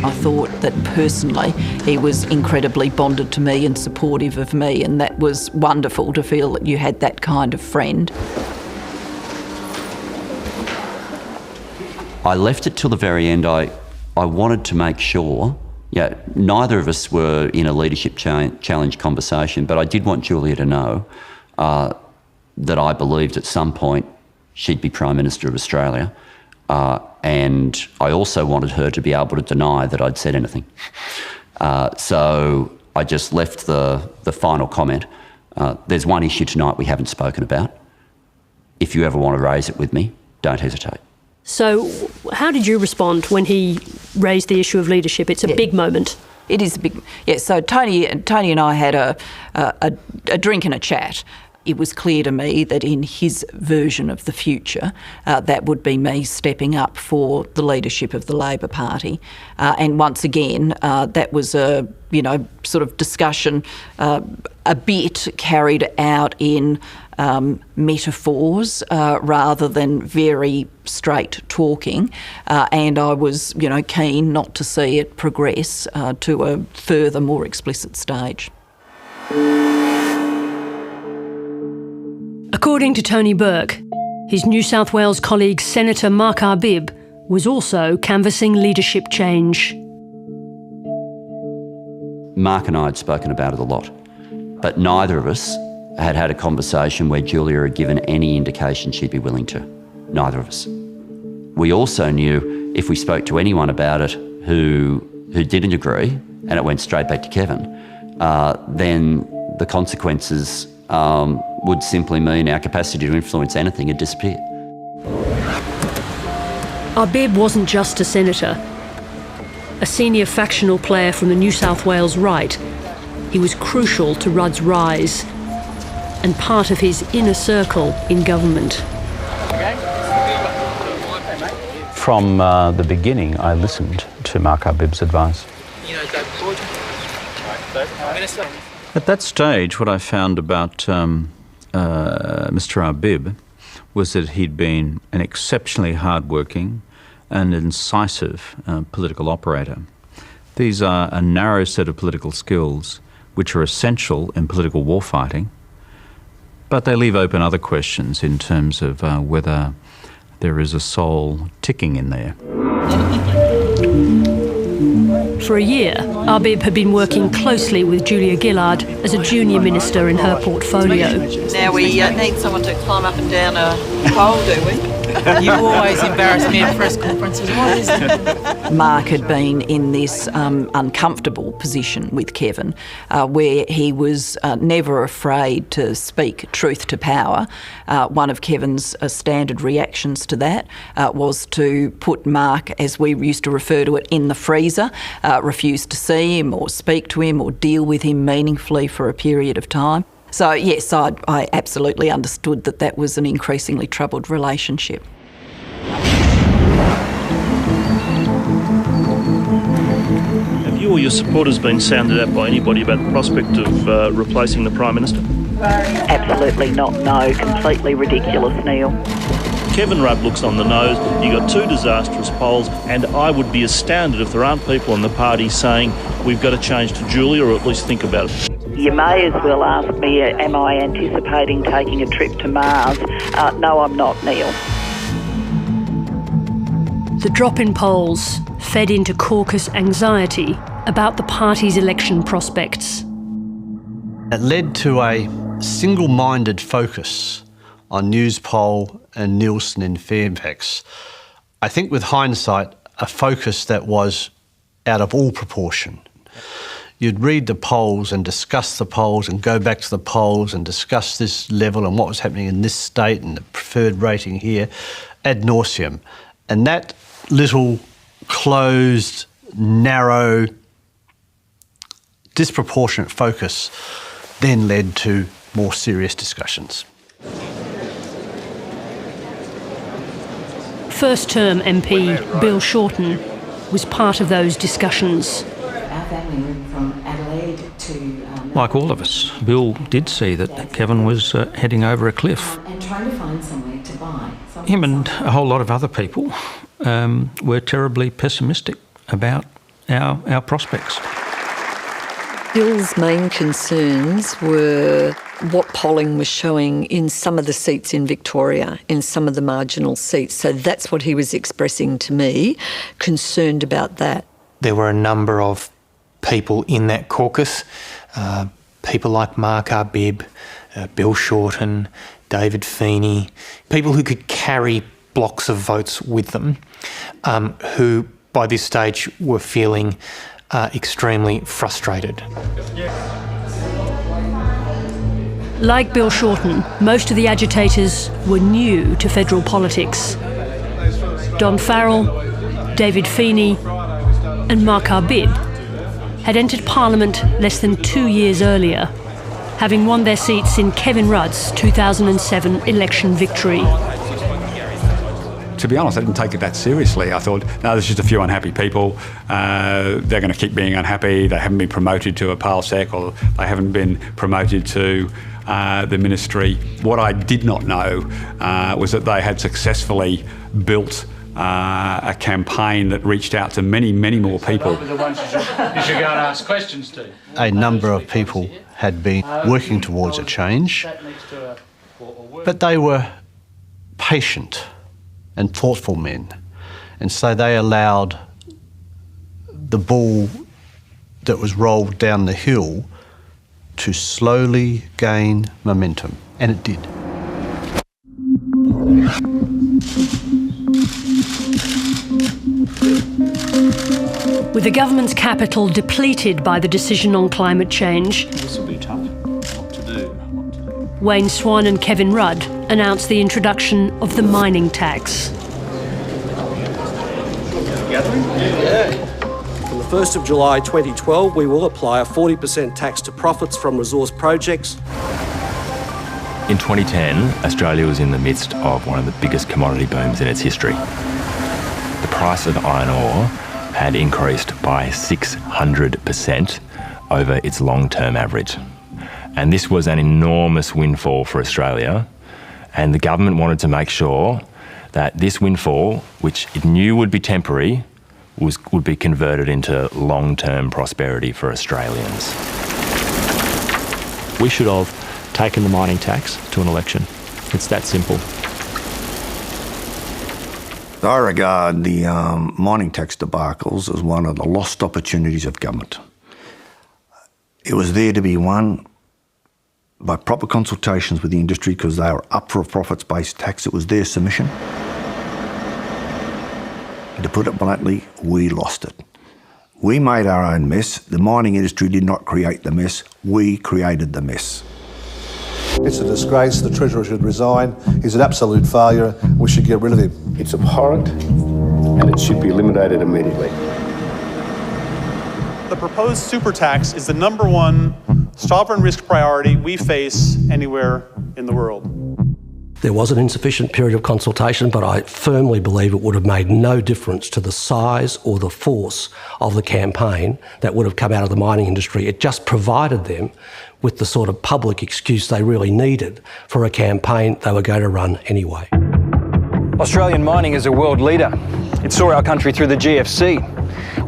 I thought that personally he was incredibly bonded to me and supportive of me, and that was wonderful to feel that you had that kind of friend. I left it till the very end. I wanted to make sure, neither of us were in a leadership challenge conversation, but I did want Julia to know that I believed at some point she'd be Prime Minister of Australia, and I also wanted her to be able to deny that I'd said anything. So I just left the final comment. There's one issue tonight we haven't spoken about. If you ever want to raise it with me, don't hesitate. So how did you respond when he raised the issue of leadership? It's a big moment. It is a big... Yeah, so Tony and I had a drink and a chat it was clear to me that in his version of the future, that would be me stepping up for the leadership of the Labor Party. And once again, that was a sort of discussion a bit carried out in metaphors rather than very straight talking, and I was, keen not to see it progress to a further, more explicit stage. According to Tony Burke, his New South Wales colleague Senator Mark Arbib was also canvassing leadership change. Mark and I had spoken about it a lot, but neither of us had had a conversation where Julia had given any indication she'd be willing to. Neither of us. We also knew if we spoke to anyone about it who didn't agree, and it went straight back to Kevin, then the consequences would simply mean our capacity to influence anything had disappeared. Arbib wasn't just a senator. A senior factional player from the New South Wales right, he was crucial to Rudd's rise and part of his inner circle in government. From the beginning, I listened to Mark Arbib's advice. At that stage, what I found about Mr. Arbib was that he'd been an exceptionally hard-working and incisive political operator. These are a narrow set of political skills which are essential in political warfighting, but they leave open other questions in terms of whether there is a soul ticking in there. For a year, Arbib had been working closely with Julia Gillard as a junior minister in her portfolio. Now we need someone to climb up and down a pole, do we? You always embarrass me at press conferences. What is it? Mark had been in this uncomfortable position with Kevin, where he was never afraid to speak truth to power. One of Kevin's standard reactions to that was to put Mark, as we used to refer to it, in the freezer, refuse to see him or speak to him or deal with him meaningfully for a period of time. So yes, I absolutely understood that that was an increasingly troubled relationship. Have you or your supporters been sounded out by anybody about the prospect of replacing the Prime Minister? Absolutely not, no. Completely ridiculous, Neil. Kevin Rudd looks on the nose. You got two disastrous polls, and I would be astounded if there aren't people in the party saying we've got to change to Julia, or at least think about it. You may as well ask me, am I anticipating taking a trip to Mars? No, I'm not, Neil. The drop in polls fed into caucus anxiety about the party's election prospects. It led to a single-minded focus on Newspoll and Nielsen in Fairfax. I think with hindsight, a focus that was out of all proportion. You'd read the polls and discuss the polls and go back to the polls and discuss this level and what was happening in this state and the preferred rating here ad nauseum. And that little closed, narrow, disproportionate focus then led to more serious discussions. First-term MP Bill Shorten was part of those discussions. Like all of us, Bill did see that Kevin was heading over a cliff. And trying to find somewhere to buy. Him and a whole lot of other people were terribly pessimistic about our prospects. Bill's main concerns were what polling was showing in some of the seats in Victoria, in some of the marginal seats. So that's what he was expressing to me, concerned about that. There were a number of people in that caucus, people like Mark Arbib, Bill Shorten, David Feeney, people who could carry blocks of votes with them, who by this stage were feeling extremely frustrated. Like Bill Shorten, most of the agitators were new to federal politics. Don Farrell, David Feeney and Mark Arbib had entered Parliament less than 2 years earlier. having won their seats in Kevin Rudd's 2007 election victory. To be honest, I didn't take it that seriously. I thought, no, there's just a few unhappy people. They're going to keep being unhappy. They haven't been promoted to a PALSEC, or they haven't been promoted to the ministry. What I did not know was that they had successfully built a campaign that reached out to many, many more people. You should go and ask questions to. A number of people had been working towards a change, but they were patient and thoughtful men, and so they allowed the ball that was rolled down the hill to slowly gain momentum, and it did. With the government's capital depleted by the decision on climate change, This will be tough. What to do? Wayne Swan and Kevin Rudd announced the introduction of the mining tax. From the 1st of July 2012, we will apply a 40% tax to profits from resource projects. In 2010, Australia was in the midst of one of the biggest commodity booms in its history. The price of iron ore had increased by 600% over its long-term average. And this was an enormous windfall for Australia, and the government wanted to make sure that this windfall, which it knew would be temporary, would be converted into long-term prosperity for Australians. We should have taken the mining tax to an election. It's that simple. I regard the mining tax debacles as one of the lost opportunities of government. It was there to be won by proper consultations with the industry because they were up for a profits-based tax. It was their submission. And to put it bluntly, we lost it. We made our own mess. The mining industry did not create the mess. We created the mess. It's a disgrace. The Treasurer should resign. He's an absolute failure. We should get rid of him. It's abhorrent and it should be eliminated immediately. The proposed super tax is the #1 sovereign risk priority we face anywhere in the world. There was an insufficient period of consultation, but I firmly believe it would have made no difference to the size or the force of the campaign that would have come out of the mining industry. It just provided them with the sort of public excuse they really needed for a campaign they were going to run anyway. Australian mining is a world leader. It saw our country through the GFC.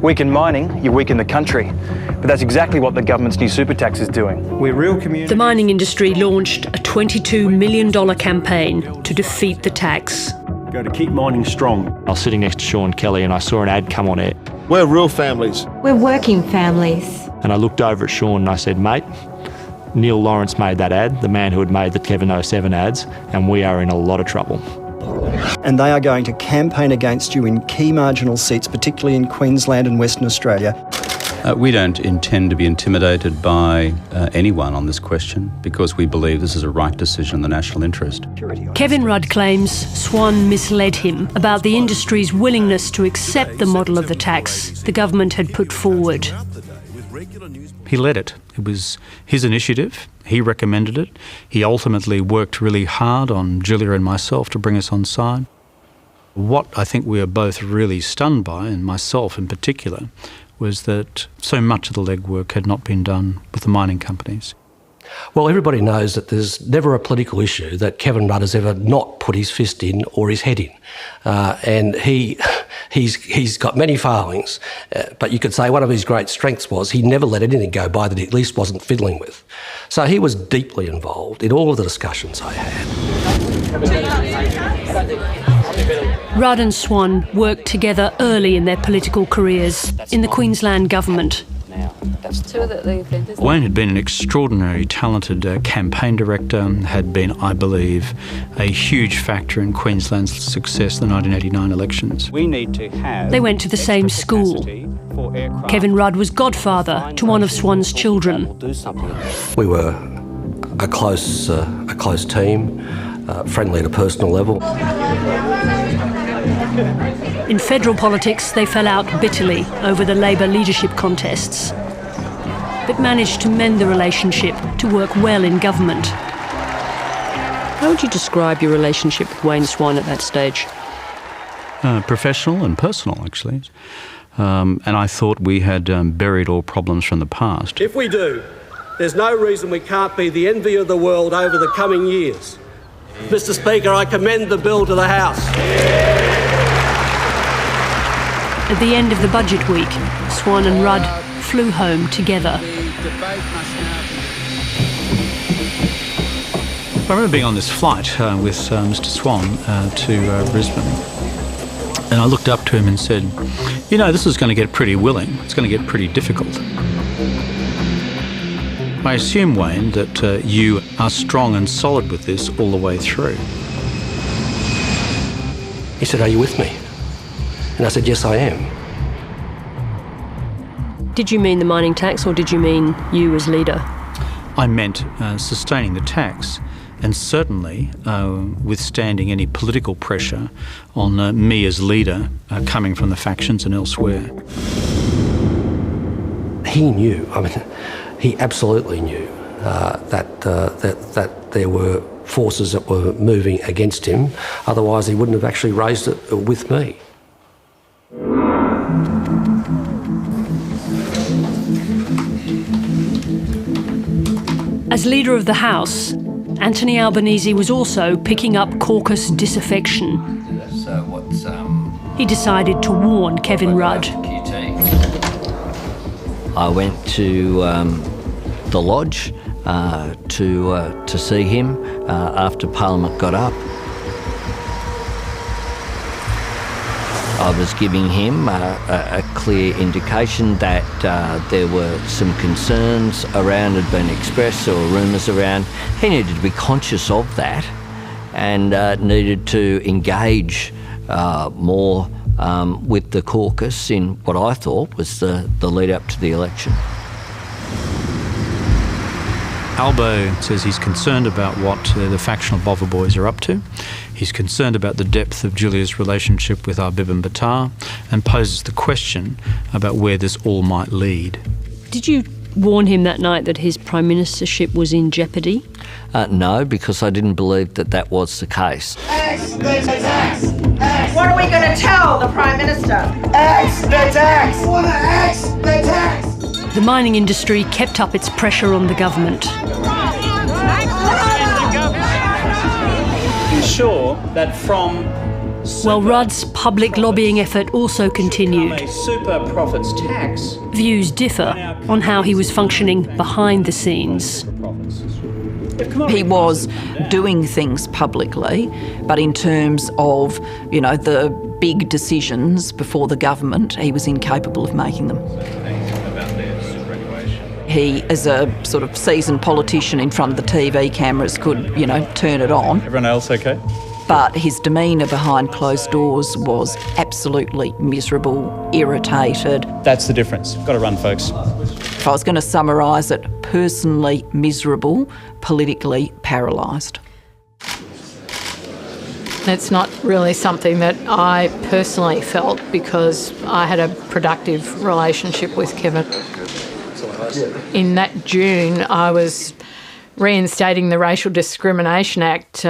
Weaken mining, you weaken the country. But that's exactly what the government's new super tax is doing. We're real communities. The mining industry launched a $22 million campaign to defeat the tax. Going to keep mining strong. I was sitting next to Sean Kelly and I saw an ad come on air. We're real families. We're working families. And I looked over at Sean and I said, mate, Neil Lawrence made that ad, the man who had made the Kevin 07 ads, and we are in a lot of trouble. And they are going to campaign against you in key marginal seats, particularly in Queensland and Western Australia. We don't intend to be intimidated by anyone on this question because we believe this is a right decision in the national interest. Kevin Rudd claims Swan misled him about the industry's willingness to accept the model of the tax the government had put forward. He led it. It was his initiative. He recommended it. He ultimately worked really hard on Gillard and myself to bring us on side. What I think we are both really stunned by, and myself in particular, was that so much of the legwork had not been done with the mining companies. Well, everybody knows that there's never a political issue that Kevin Rudd has ever not put his fist in or his head in. And he's got many failings, but you could say one of his great strengths was he never let anything go by that he at least wasn't fiddling with. So he was deeply involved in all of the discussions I had. Rudd and Swan worked together early in their political careers in the Queensland government. Wayne had been an extraordinary talented campaign director, had been, I believe, a huge factor in Queensland's success in the 1989 elections. They went to the same school. Kevin Rudd was godfather to one of Swan's children. We were a close team, friendly at a personal level. In federal politics, they fell out bitterly over the Labor leadership contests. but managed to mend the relationship to work well in government. How would you describe your relationship with Wayne Swan at that stage? Professional and personal, actually. And I thought we had buried all problems from the past. If we do, there's no reason we can't be the envy of the world over the coming years. Mr. Speaker, I commend the bill to the House. At the end of the budget week, Swan and Rudd flew home together. I remember being on this flight with Mr. Swan to Brisbane, and I looked up to him and said, "You know, this is going to get pretty willing. It's going to get pretty difficult. I assume, Wayne, that you are strong and solid with this all the way through." He said, "Are you with me?" And I said, "Yes, I am." Did you mean the mining tax, or did you mean you as leader? I meant sustaining the tax, and certainly withstanding any political pressure on me as leader coming from the factions and elsewhere. He knew, I mean, he absolutely knew that there were forces that were moving against him, otherwise he wouldn't have actually raised it with me. As leader of the House, Anthony Albanese was also picking up caucus disaffection. He decided to warn Kevin Rudd. I went to the lodge to see him after Parliament got up. I was giving him a clear indication that there were some concerns around had been expressed or rumours around. He needed to be conscious of that and needed to engage more with the caucus in what I thought was the lead up to the election. Albo says he's concerned about what the factional Bother boys are up to. He's concerned about the depth of Julia's relationship with Arbib and Bataar and poses the question about where this all might lead. Did you warn him that night that his prime ministership was in jeopardy? No, because I didn't believe that that was the case. X the tax! X. What are we going to tell the Prime Minister? X the tax! We want to X the tax! The mining industry kept up its pressure on the government. Ensure that from while Rudd's public lobbying effort also continued, a super profits tax, views differ on how he was functioning behind the scenes. He was doing things publicly, but in terms of, the big decisions before the government, he was incapable of making them. He, as a sort of seasoned politician in front of the TV cameras, could, turn it on. Everyone else okay? But his demeanour behind closed doors was absolutely miserable, irritated. That's the difference. Got to run, folks. If I was going to summarise it, personally miserable, politically paralysed. It's not really something that I personally felt because I had a productive relationship with Kevin. In that June, I was reinstating the Racial Discrimination Act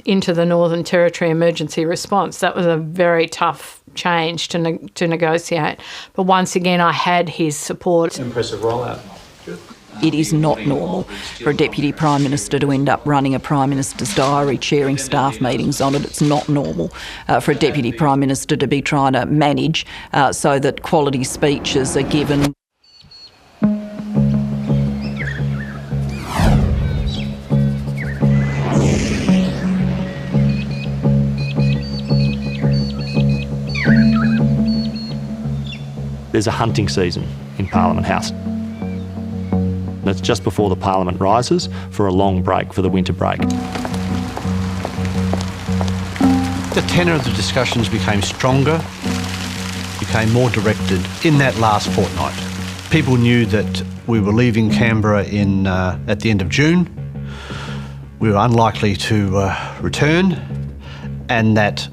into the Northern Territory emergency response. That was a very tough change to negotiate. But once again, I had his support. Impressive rollout. It is not normal for a Deputy Prime Minister to end up running a Prime Minister's diary, chairing staff meetings on it. It's not normal for a Deputy Prime Minister to be trying to manage so that quality speeches are given. There's a hunting season in Parliament House. It's just before the Parliament rises for a long break, for the winter break. The tenor of the discussions became stronger, became more directed in that last fortnight. People knew that we were leaving Canberra at the end of June. We were unlikely to return, and that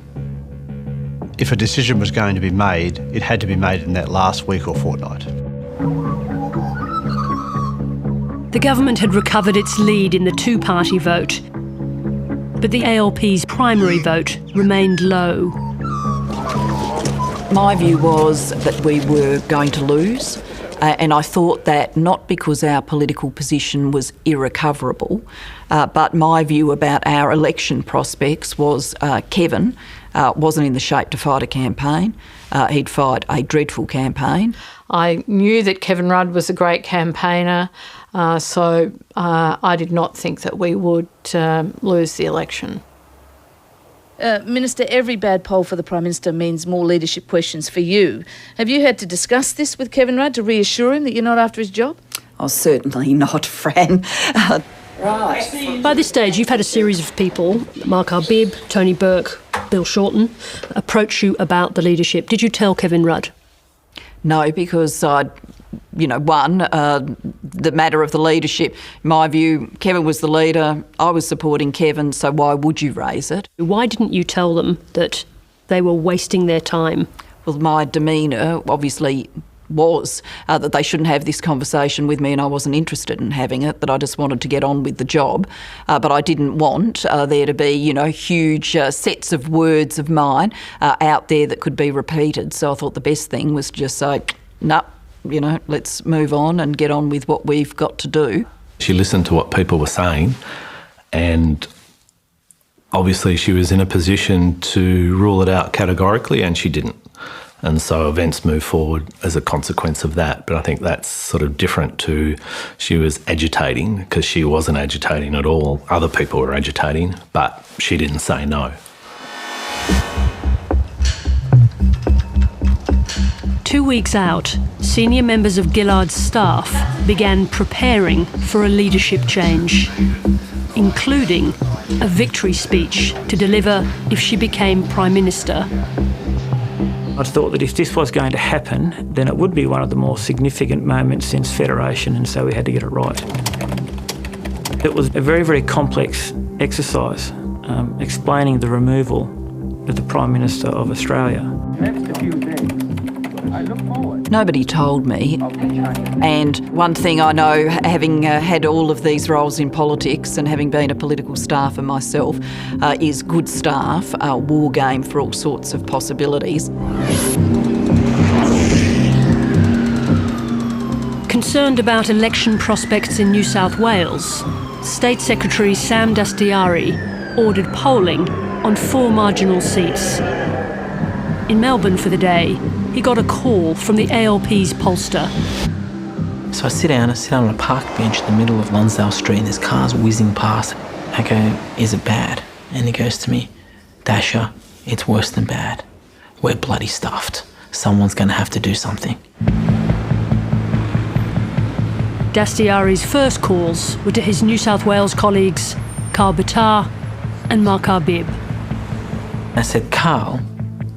if a decision was going to be made, it had to be made in that last week or fortnight. The government had recovered its lead in the two-party vote, but the ALP's primary vote remained low. My view was that we were going to lose, and I thought that not because our political position was irrecoverable, but my view about our election prospects was Kevin wasn't in the shape to fight a campaign. He'd fight a dreadful campaign. I knew that Kevin Rudd was a great campaigner, so I did not think that we would lose the election. Minister, every bad poll for the Prime Minister means more leadership questions for you. Have you had to discuss this with Kevin Rudd to reassure him that you're not after his job? Oh, certainly not, Fran. Right. By this stage, you've had a series of people, Mark Arbib, Tony Burke, Bill Shorten, approach you about the leadership. Did you tell Kevin Rudd? No, because the matter of the leadership, in my view, Kevin was the leader, I was supporting Kevin, so why would you raise it? Why didn't you tell them that they were wasting their time? Well, my demeanour obviously was that they shouldn't have this conversation with me, and I wasn't interested in having it, that I just wanted to get on with the job. But I didn't want there to be, huge sets of words of mine out there that could be repeated. So I thought the best thing was to just say, no, let's move on and get on with what we've got to do. She listened to what people were saying, and obviously she was in a position to rule it out categorically, and she didn't. And so events moved forward as a consequence of that. But I think that's sort of different to she was agitating, because she wasn't agitating at all. Other people were agitating, but she didn't say no. 2 weeks out, senior members of Gillard's staff began preparing for a leadership change, including a victory speech to deliver if she became Prime Minister. I thought that if this was going to happen, then it would be one of the more significant moments since Federation, and so we had to get it right. It was a very, very complex exercise, explaining the removal of the Prime Minister of Australia. Nobody told me, and one thing I know, having had all of these roles in politics and having been a political staffer myself, is good staff war game for all sorts of possibilities. Concerned about election prospects in New South Wales, State Secretary Sam Dastyari ordered polling on 4 marginal seats. In Melbourne for the day, he got a call from the ALP's pollster. So I sit on a park bench in the middle of Lonsdale Street and there's cars whizzing past. I go, is it bad? And he goes to me, Dasher, it's worse than bad. We're bloody stuffed. Someone's going to have to do something. Dastyari's first calls were to his New South Wales colleagues, Carl Bitar and Mark Arbib. I said, Carl,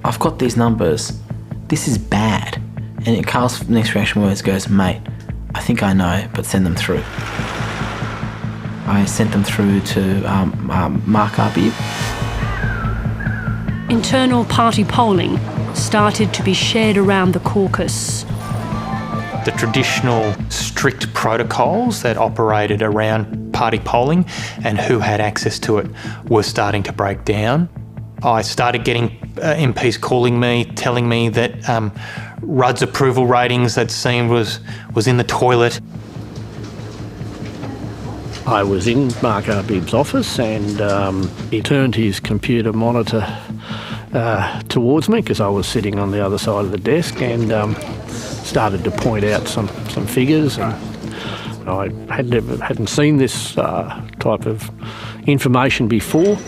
I've got these numbers. This is bad. And Carl's next reaction goes, mate, I think I know, but send them through. I sent them through to Mark Arbib. Internal party polling started to be shared around the caucus. The traditional strict protocols that operated around party polling and who had access to it were starting to break down. I started getting MPs calling me, telling me that Rudd's approval ratings they'd seen was in the toilet. I was in Mark Arbib's office and he turned his computer monitor towards me because I was sitting on the other side of the desk, and started to point out some figures. And I hadn't seen this type of information before.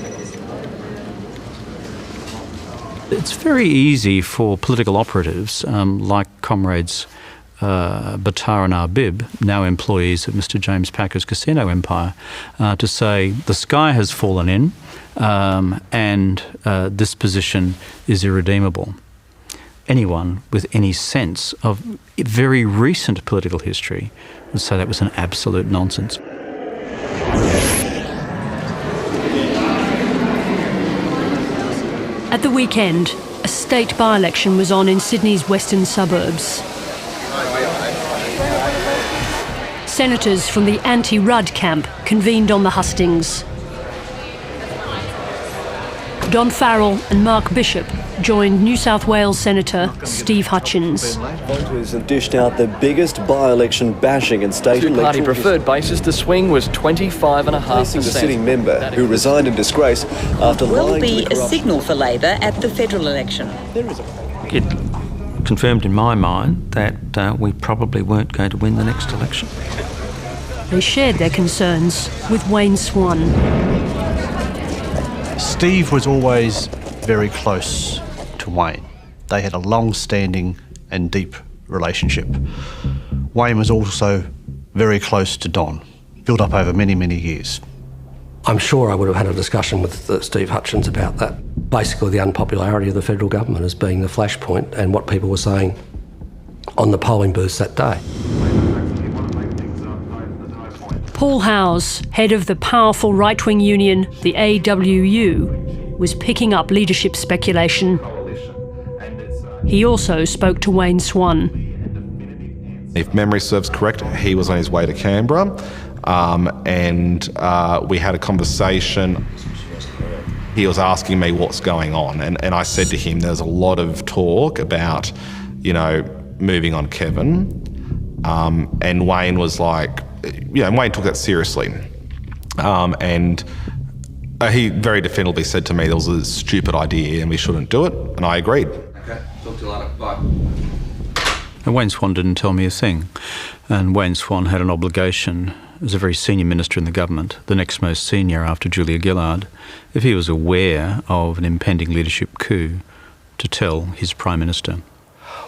It's very easy for political operatives like comrades Bitar and Arbib, now employees of Mr James Packer's casino empire, to say the sky has fallen in and this position is irredeemable. Anyone with any sense of very recent political history would say that was an absolute nonsense. At the weekend, a state by-election was on in Sydney's western suburbs. Senators from the anti-Rudd camp convened on the hustings. Don Farrell and Mark Bishop joined New South Wales Senator Steve Hutchins. Voters have dished out the biggest by-election bashing in state electoral Two-party preferred basis, the swing was 25.5%. The sitting member who resigned in disgrace after will be a signal for Labor at the federal election. It confirmed in my mind that we probably weren't going to win the next election. They shared their concerns with Wayne Swan. Steve was always very close to Wayne. They had a long-standing and deep relationship. Wayne was also very close to Don, built up over many, many years. I'm sure I would have had a discussion with Steve Hutchins about that. Basically, the unpopularity of the federal government as being the flashpoint and what people were saying on the polling booths that day. Paul Howes, head of the powerful right-wing union, the AWU, was picking up leadership speculation. He also spoke to Wayne Swan. If memory serves correct, he was on his way to Canberra, and we had a conversation. He was asking me what's going on, and I said to him there's a lot of talk about, moving on Kevin, and Wayne was like, Wayne took that seriously. And he very definitively said to me there was a stupid idea and we shouldn't do it, and I agreed. Okay, talk to you later. Bye. And Wayne Swan didn't tell me a thing. And Wayne Swan had an obligation, as a very senior minister in the government, the next most senior after Julia Gillard, if he was aware of an impending leadership coup, to tell his Prime Minister.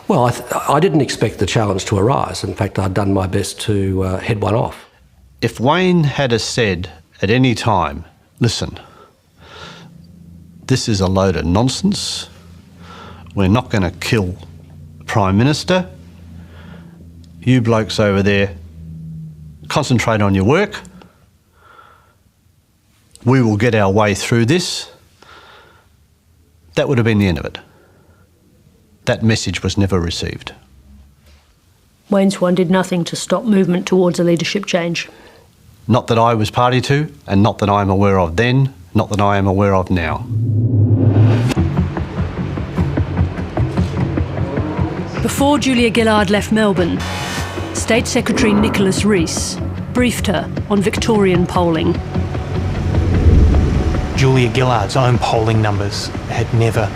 Well, I didn't expect the challenge to arise. In fact, I'd done my best to head one off. If Wayne had said at any time, listen, this is a load of nonsense, we're not going to kill the Prime Minister, you blokes over there concentrate on your work, we will get our way through this, that would have been the end of it. That message was never received. Wayne Swan did nothing to stop movement towards a leadership change. Not that I was party to, and not that I am aware of then, not that I am aware of now. Before Julia Gillard left Melbourne, State Secretary Nicholas Rees briefed her on Victorian polling. Julia Gillard's own polling numbers had never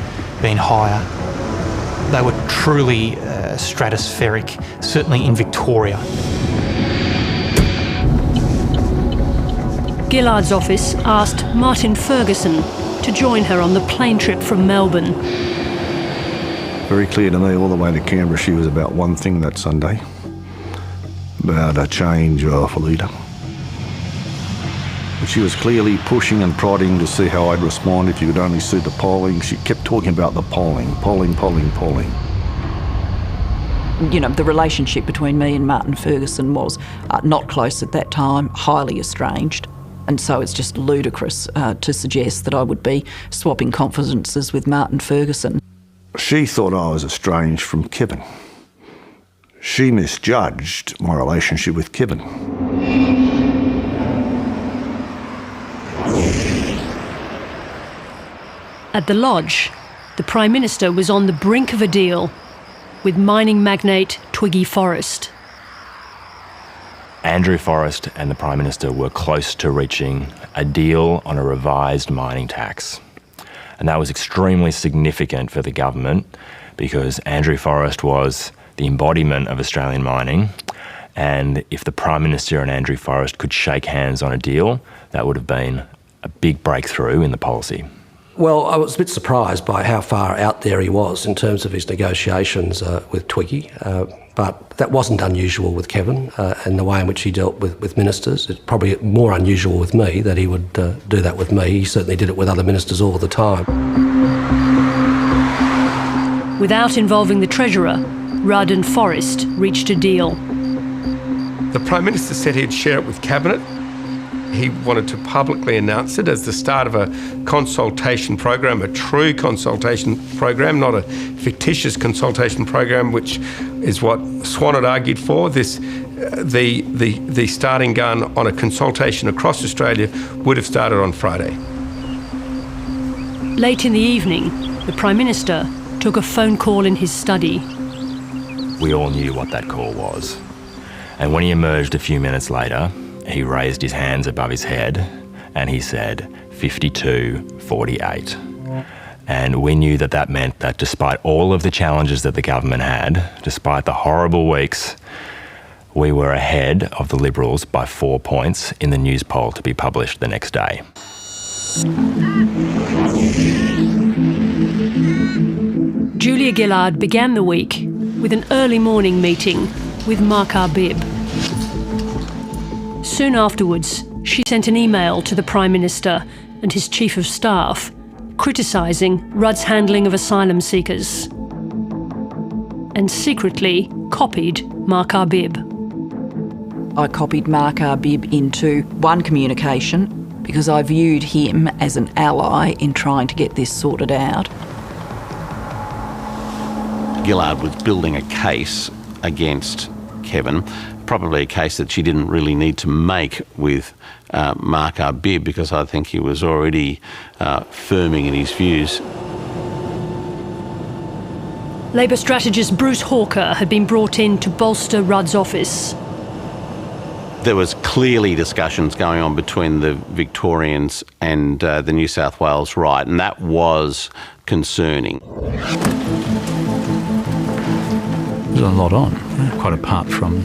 been higher. They were truly stratospheric, certainly in Victoria. Gillard's office asked Martin Ferguson to join her on the plane trip from Melbourne. Very clear to me all the way to Canberra she was about one thing that Sunday, about a change of a leader. She was clearly pushing and prodding to see how I'd respond if you could only see the polling. She kept talking about the polling. The relationship between me and Martin Ferguson was not close at that time, highly estranged. And so it's just ludicrous to suggest that I would be swapping confidences with Martin Ferguson. She thought I was estranged from Kevin. She misjudged my relationship with Kevin. At the Lodge, the Prime Minister was on the brink of a deal with mining magnate Twiggy Forrest. Andrew Forrest and the Prime Minister were close to reaching a deal on a revised mining tax. And that was extremely significant for the government because Andrew Forrest was the embodiment of Australian mining, and if the Prime Minister and Andrew Forrest could shake hands on a deal, that would have been a big breakthrough in the policy. Well, I was a bit surprised by how far out there he was in terms of his negotiations with Twiggy, but that wasn't unusual with Kevin and the way in which he dealt with ministers. It's probably more unusual with me that he would do that with me. He certainly did it with other ministers all the time. Without involving the Treasurer, Rudd and Forrest reached a deal. The Prime Minister said he'd share it with Cabinet. He wanted to publicly announce it as the start of a consultation program, a true consultation program, not a fictitious consultation program, which is what Swan had argued for. The starting gun on a consultation across Australia would have started on Friday. Late in the evening, the Prime Minister took a phone call in his study. We all knew what that call was. And when he emerged a few minutes later, he raised his hands above his head and he said 52-48. And we knew that that meant that despite all of the challenges that the government had, despite the horrible weeks, we were ahead of the Liberals by 4 points in the news poll to be published the next day. Julia Gillard began the week with an early morning meeting with Mark Arbib. Soon afterwards, she sent an email to the Prime Minister and his Chief of Staff criticising Rudd's handling of asylum seekers, and secretly copied Mark Arbib. I copied Mark Arbib into one communication because I viewed him as an ally in trying to get this sorted out. Gillard was building a case against Kevin, probably a case that she didn't really need to make with Mark Arbib, because I think he was already firming in his views. Labor strategist Bruce Hawker had been brought in to bolster Rudd's office. There was clearly discussions going on between the Victorians and the New South Wales right, and that was concerning. There's a lot on, quite apart from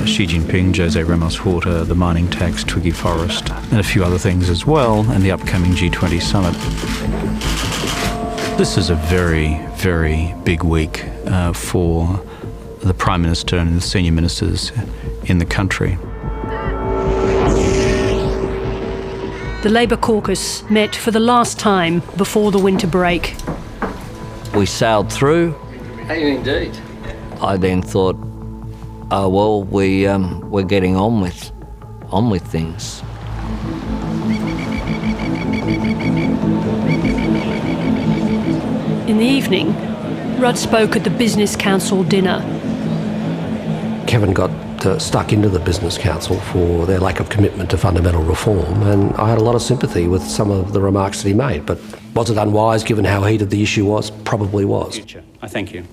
Xi Jinping, Jose Ramos Horta, the mining tax, Twiggy Forrest, and a few other things as well, and the upcoming G20 summit. This is a very, very big week for the Prime Minister and the senior ministers in the country. The Labor caucus met for the last time before the winter break. We sailed through. How you indeed? I then thought, oh well, we're getting on with things. In the evening, Rudd spoke at the Business Council dinner. Kevin got stuck into the Business Council for their lack of commitment to fundamental reform, and I had a lot of sympathy with some of the remarks that he made. But was it unwise given how heated the issue was? Probably was. I thank you.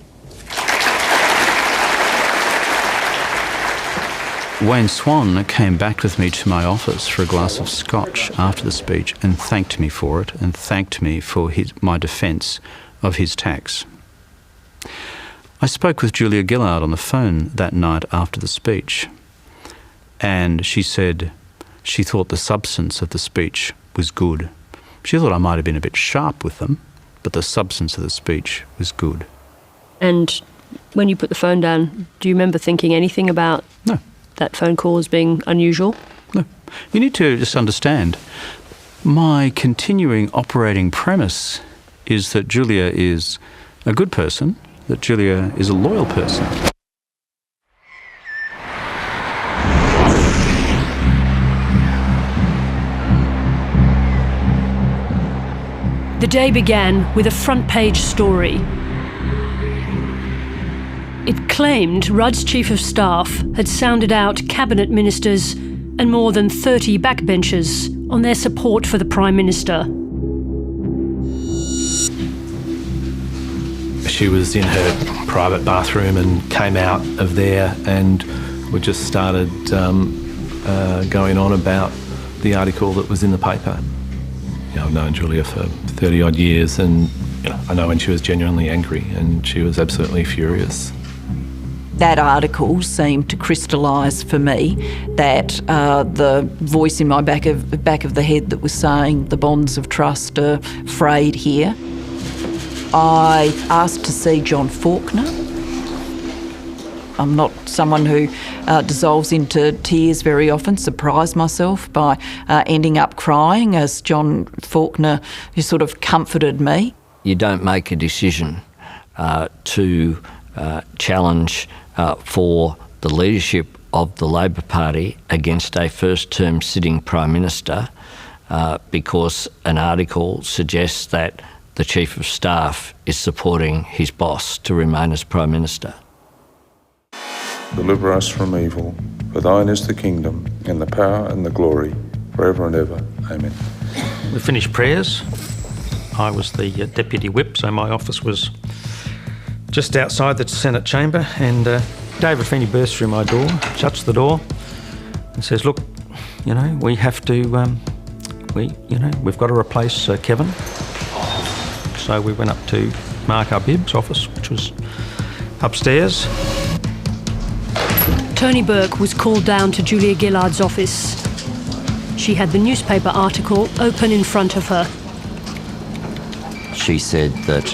Wayne Swan came back with me to my office for a glass of scotch after the speech and thanked me for it, and thanked me for my defence of his tax. I spoke with Julia Gillard on the phone that night after the speech, and she said she thought the substance of the speech was good. She thought I might have been a bit sharp with them, but the substance of the speech was good. And when you put the phone down, do you remember thinking anything about that phone call as being unusual? No. You need to just understand, my continuing operating premise is that Julia is a good person, that Julia is a loyal person. The day began with a front-page story. It claimed Rudd's Chief of Staff had sounded out cabinet ministers and more than 30 backbenchers on their support for the Prime Minister. She was in her private bathroom and came out of there, and we just started going on about the article that was in the paper. You know, I've known Julia for 30 odd years, and I know when she was genuinely angry, and she was absolutely furious. That article seemed to crystallise for me that the voice in my back of the head that was saying the bonds of trust are frayed here. I asked to see John Faulkner. I'm not someone who dissolves into tears very often, surprised myself by ending up crying as John Faulkner, who sort of comforted me. You don't make a decision to challenge for the leadership of the Labor Party against a first-term sitting Prime Minister because an article suggests that the Chief of Staff is supporting his boss to remain as Prime Minister. Deliver us from evil, for thine is the kingdom and the power and the glory forever and ever. Amen. We finished prayers. I was the deputy whip, so my office was just outside the Senate chamber, and David Feeney bursts through my door, shuts the door and says, look, we have to, we've got to replace Kevin. So we went up to Mark Arbib's office, which was upstairs. Tony Burke was called down to Julia Gillard's office. She had the newspaper article open in front of her. She said that,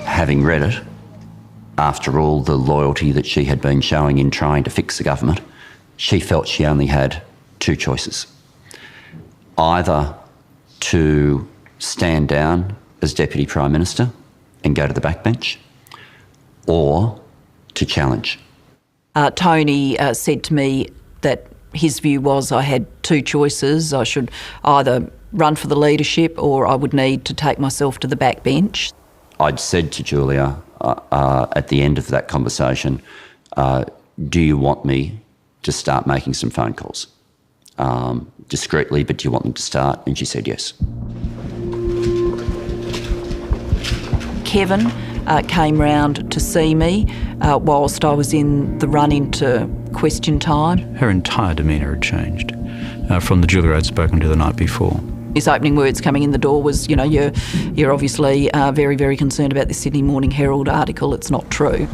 having read it, after all the loyalty that she had been showing in trying to fix the government, she felt she only had two choices. Either to stand down as Deputy Prime Minister and go to the backbench, or to challenge. Tony said to me that his view was I had two choices. I should either run for the leadership or I would need to take myself to the backbench. I'd said to Julia at the end of that conversation, do you want me to start making some phone calls? Discreetly, but do you want them to start? And she said yes. Kevin came round to see me whilst I was in the run into question time. Her entire demeanour had changed from the Julia I'd spoken to the night before. His opening words coming in the door was, you're obviously very, very concerned about the Sydney Morning Herald article. It's not true.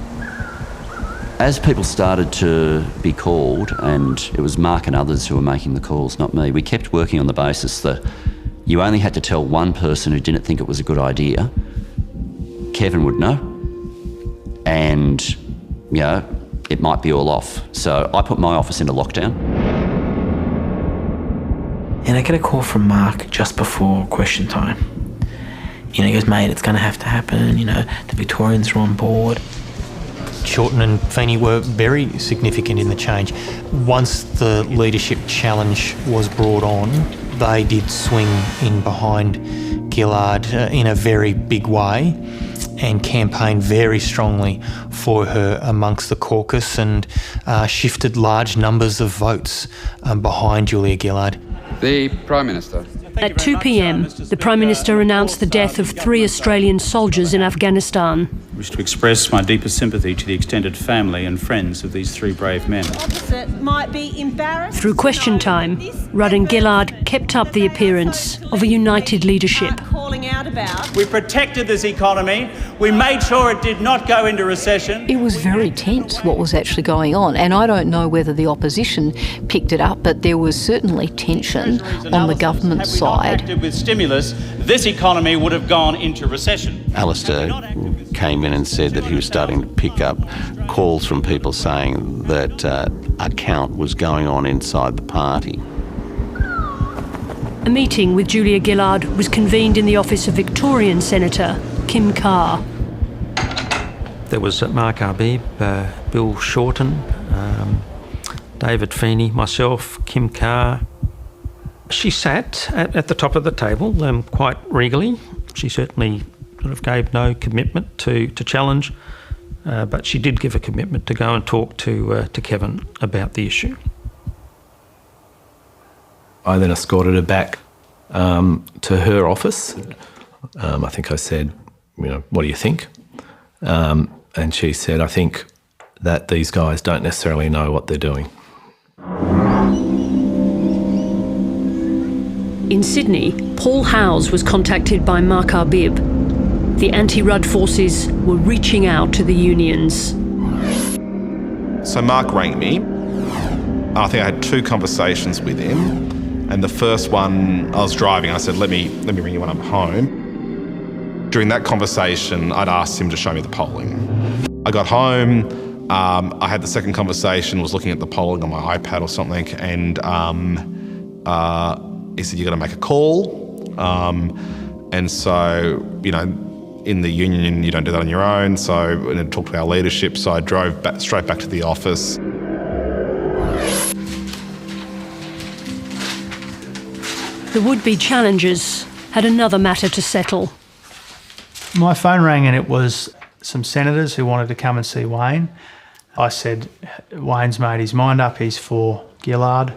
As people started to be called, and it was Mark and others who were making the calls, not me, we kept working on the basis that you only had to tell one person who didn't think it was a good idea. Kevin would know, and, it might be all off. So I put my office into lockdown. And I get a call from Mark just before question time. He goes, mate, it's going to have to happen. The Victorians are on board. Shorten and Feeney were very significant in the change. Once the leadership challenge was brought on, they did swing in behind Gillard in a very big way and campaigned very strongly for her amongst the caucus and shifted large numbers of votes behind Julia Gillard. The Prime Minister. At 2 p.m, the Prime Minister announced the death of 3 Australian soldiers in Afghanistan. I wish to express my deepest sympathy to the extended family and friends of these 3 brave men. Might be embarrassed. Through question time, Rudd and Gillard kept up the appearance of a united leadership. We protected this economy. We made sure it did not go into recession. It was very tense what was actually going on, and I don't know whether the opposition picked it up, but there was certainly tension on the government side. Acted with stimulus, this economy would have gone into recession. Alistair came in and said that he was starting to pick up calls from people saying that a count was going on inside the party. A meeting with Julia Gillard was convened in the office of Victorian Senator Kim Carr. There was Mark Arbib, Bill Shorten, David Feeney, myself, Kim Carr. She sat at the top of the table quite regally. She certainly sort of gave no commitment to challenge, but she did give a commitment to go and talk to Kevin about the issue. I then escorted her back to her office. I think I said, what do you think? And she said, I think that these guys don't necessarily know what they're doing. In Sydney, Paul Howes was contacted by Mark Arbib. The anti-Rudd forces were reaching out to the unions. So Mark rang me. I think I had 2 conversations with him. And the first one, I was driving. I said, let me ring you when I'm home. During that conversation, I'd asked him to show me the polling. I got home. I had the second conversation, was looking at the polling on my iPad or something, and he said, you're going to make a call. And so, in the union, you don't do that on your own. So, and I talked to our leadership. So I drove straight back to the office. The would-be challengers had another matter to settle. My phone rang and it was some senators who wanted to come and see Wayne. I said, Wayne's made his mind up, he's for Gillard.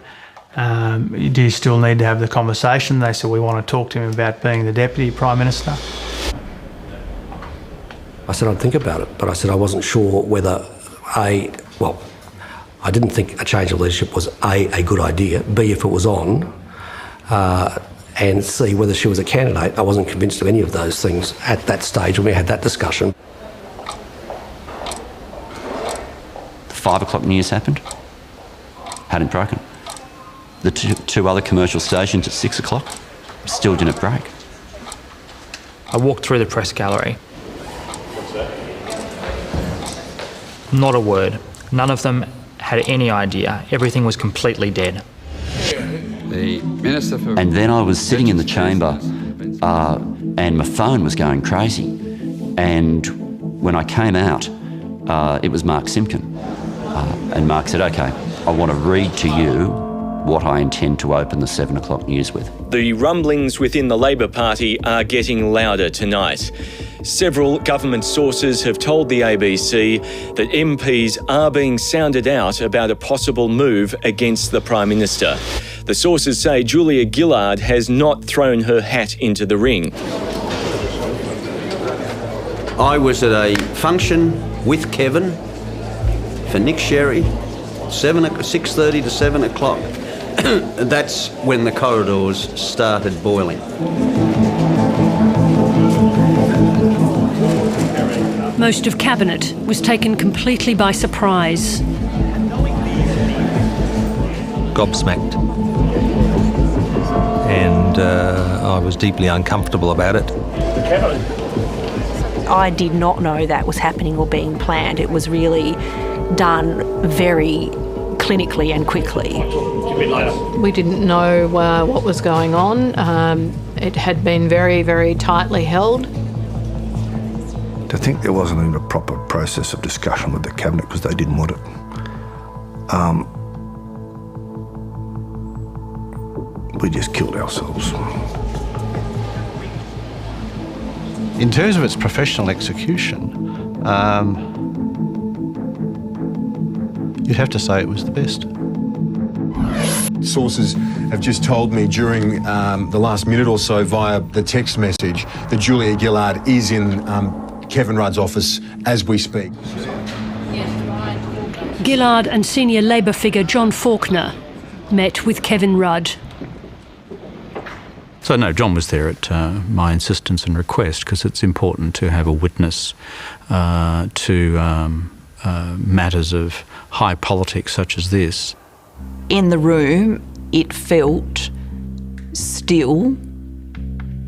Do you still need to have the conversation? They said, we want to talk to him about being the Deputy Prime Minister. I said I'd think about it, but I said I wasn't sure whether I didn't think a change of leadership was A, good idea, B, if it was on, and C, whether she was a candidate. I wasn't convinced of any of those things at that stage when we had that discussion. The 5 o'clock news happened. Hadn't broken. The two other commercial stations at 6 o'clock still didn't break. I walked through the press gallery. Not a word. None of them had any idea. Everything was completely dead. And then I was sitting in the chamber and my phone was going crazy. And when I came out, it was Mark Simkin. And Mark said, OK, I want to read to you what I intend to open the 7 o'clock news with. The rumblings within the Labor Party are getting louder tonight. Several government sources have told the ABC that MPs are being sounded out about a possible move against the Prime Minister. The sources say Julia Gillard has not thrown her hat into the ring. I was at a function with Kevin for Nick Sherry, 6:30 to 7 o'clock. That's when the corridors started boiling. Most of Cabinet was taken completely by surprise. Gobsmacked. And I was deeply uncomfortable about it. I did not know that was happening or being planned. It was really done very clinically and quickly. We didn't know what was going on. It had been very, very tightly held. To think there wasn't even a proper process of discussion with the Cabinet because they didn't want it. We just killed ourselves. In terms of its professional execution, you'd have to say it was the best. Sources have just told me during the last minute or so via the text message that Julia Gillard is in Kevin Rudd's office as we speak. Gillard and senior Labor figure John Faulkner met with Kevin Rudd. So no, John was there at my insistence and request because it's important to have a witness to matters of high politics such as this. In the room, it felt still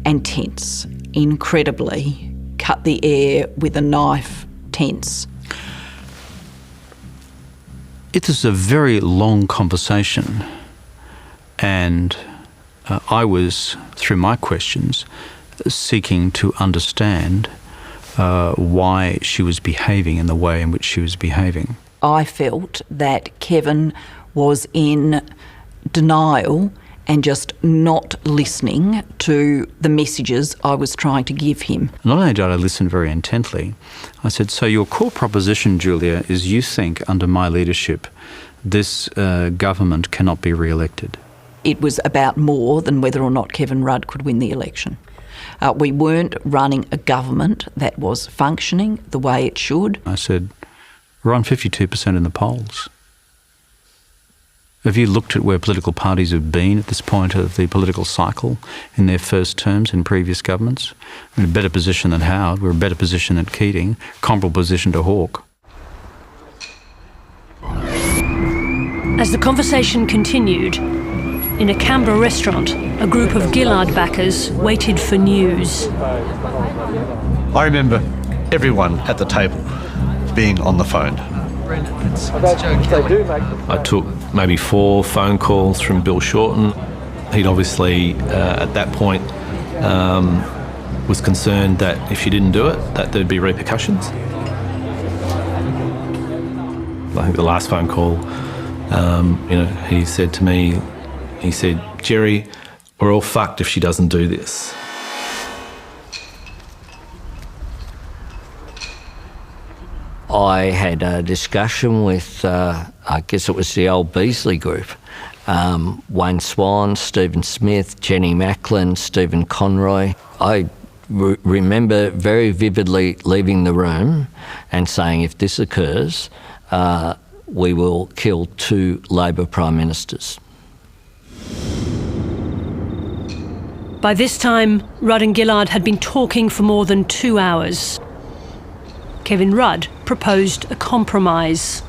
and tense, incredibly cut the air with a knife tense. It was a very long conversation, and I was, through my questions, seeking to understand why she was behaving in the way in which she was behaving. I felt that Kevin was in denial and just not listening to the messages I was trying to give him. Not only did I listen very intently, I said, so your core proposition, Julia, is you think under my leadership this government cannot be re-elected. It was about more than whether or not Kevin Rudd could win the election. We weren't running a government that was functioning the way it should. I said, we're on 52% in the polls. Have you looked at where political parties have been at this point of the political cycle in their first terms in previous governments? We're in a better position than Howard, we're in a better position than Keating, comparable position to Hawke. As the conversation continued, in a Canberra restaurant, a group of Gillard backers waited for news. I remember everyone at the table being on the phone. I took maybe 4 phone calls from Bill Shorten. He'd obviously, at that point, was concerned that if she didn't do it, that there'd be repercussions. I think the last phone call, he said to me, he said, Jerry, we're all fucked if she doesn't do this. I had a discussion with, I guess it was the old Beasley group, Wayne Swan, Stephen Smith, Jenny Macklin, Stephen Conroy. I remember very vividly leaving the room and saying, if this occurs, we will kill 2 Labor Prime Ministers. By this time, Rudd and Gillard had been talking for more than 2 hours. Kevin Rudd proposed a compromise.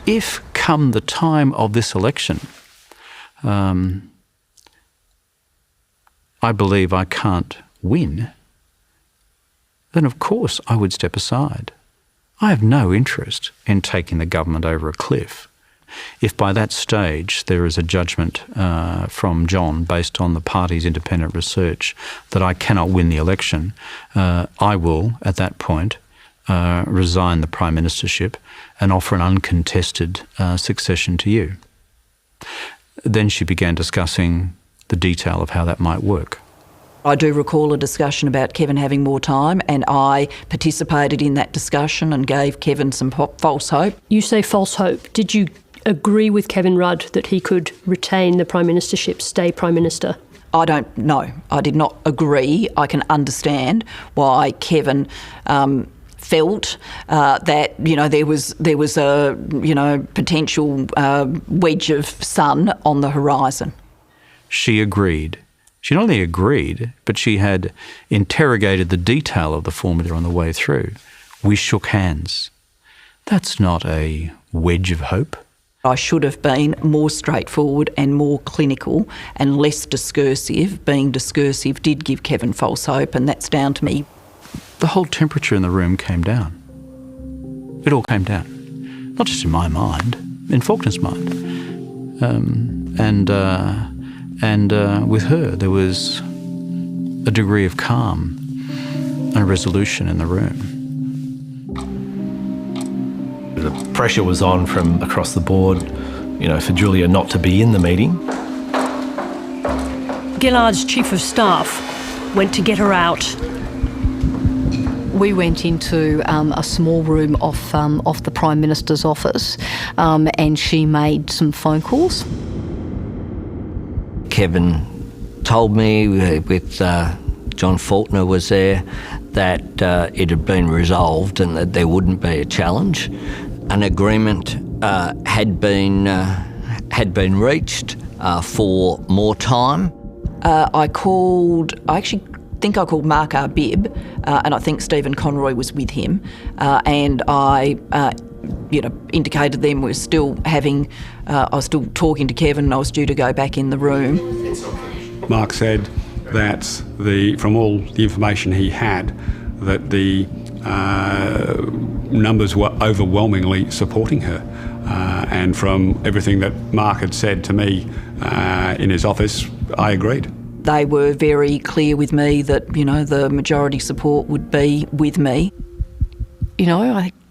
If, come the time of this election, I believe I can't win, then of course I would step aside. I have no interest in taking the government over a cliff. If by that stage there is a judgment from John based on the party's independent research that I cannot win the election, I will, at that point, resign the Prime Ministership and offer an uncontested succession to you. Then she began discussing the detail of how that might work. I do recall a discussion about Kevin having more time, and I participated in that discussion and gave Kevin some false hope. You say false hope. Did you agree with Kevin Rudd that he could retain the Prime Ministership, stay Prime Minister? I don't know. I did not agree. I can understand why Kevin felt that there was a potential wedge of sun on the horizon. She agreed. She not only agreed, but she had interrogated the detail of the formula on the way through. We shook hands. That's not a wedge of hope. I should have been more straightforward and more clinical and less discursive. Being discursive did give Kevin false hope, and that's down to me. The whole temperature in the room came down. It all came down. Not just in my mind, in Faulkner's mind. And with her, there was a degree of calm and resolution in the room. The pressure was on from across the board, for Julia not to be in the meeting. Gillard's Chief of Staff went to get her out. We went into a small room off the Prime Minister's office, and she made some phone calls. Kevin told me, with John Faulkner was there, that it had been resolved and that there wouldn't be a challenge. An agreement had been reached for more time. I actually think I called Mark Arbib, and I think Stephen Conroy was with him, and I indicated them we're still having, I was still talking to Kevin and I was due to go back in the room. Mark said that from all the information he had, that the numbers were overwhelmingly supporting her. And from everything that Mark had said to me in his office, I agreed. They were very clear with me that, the majority support would be with me.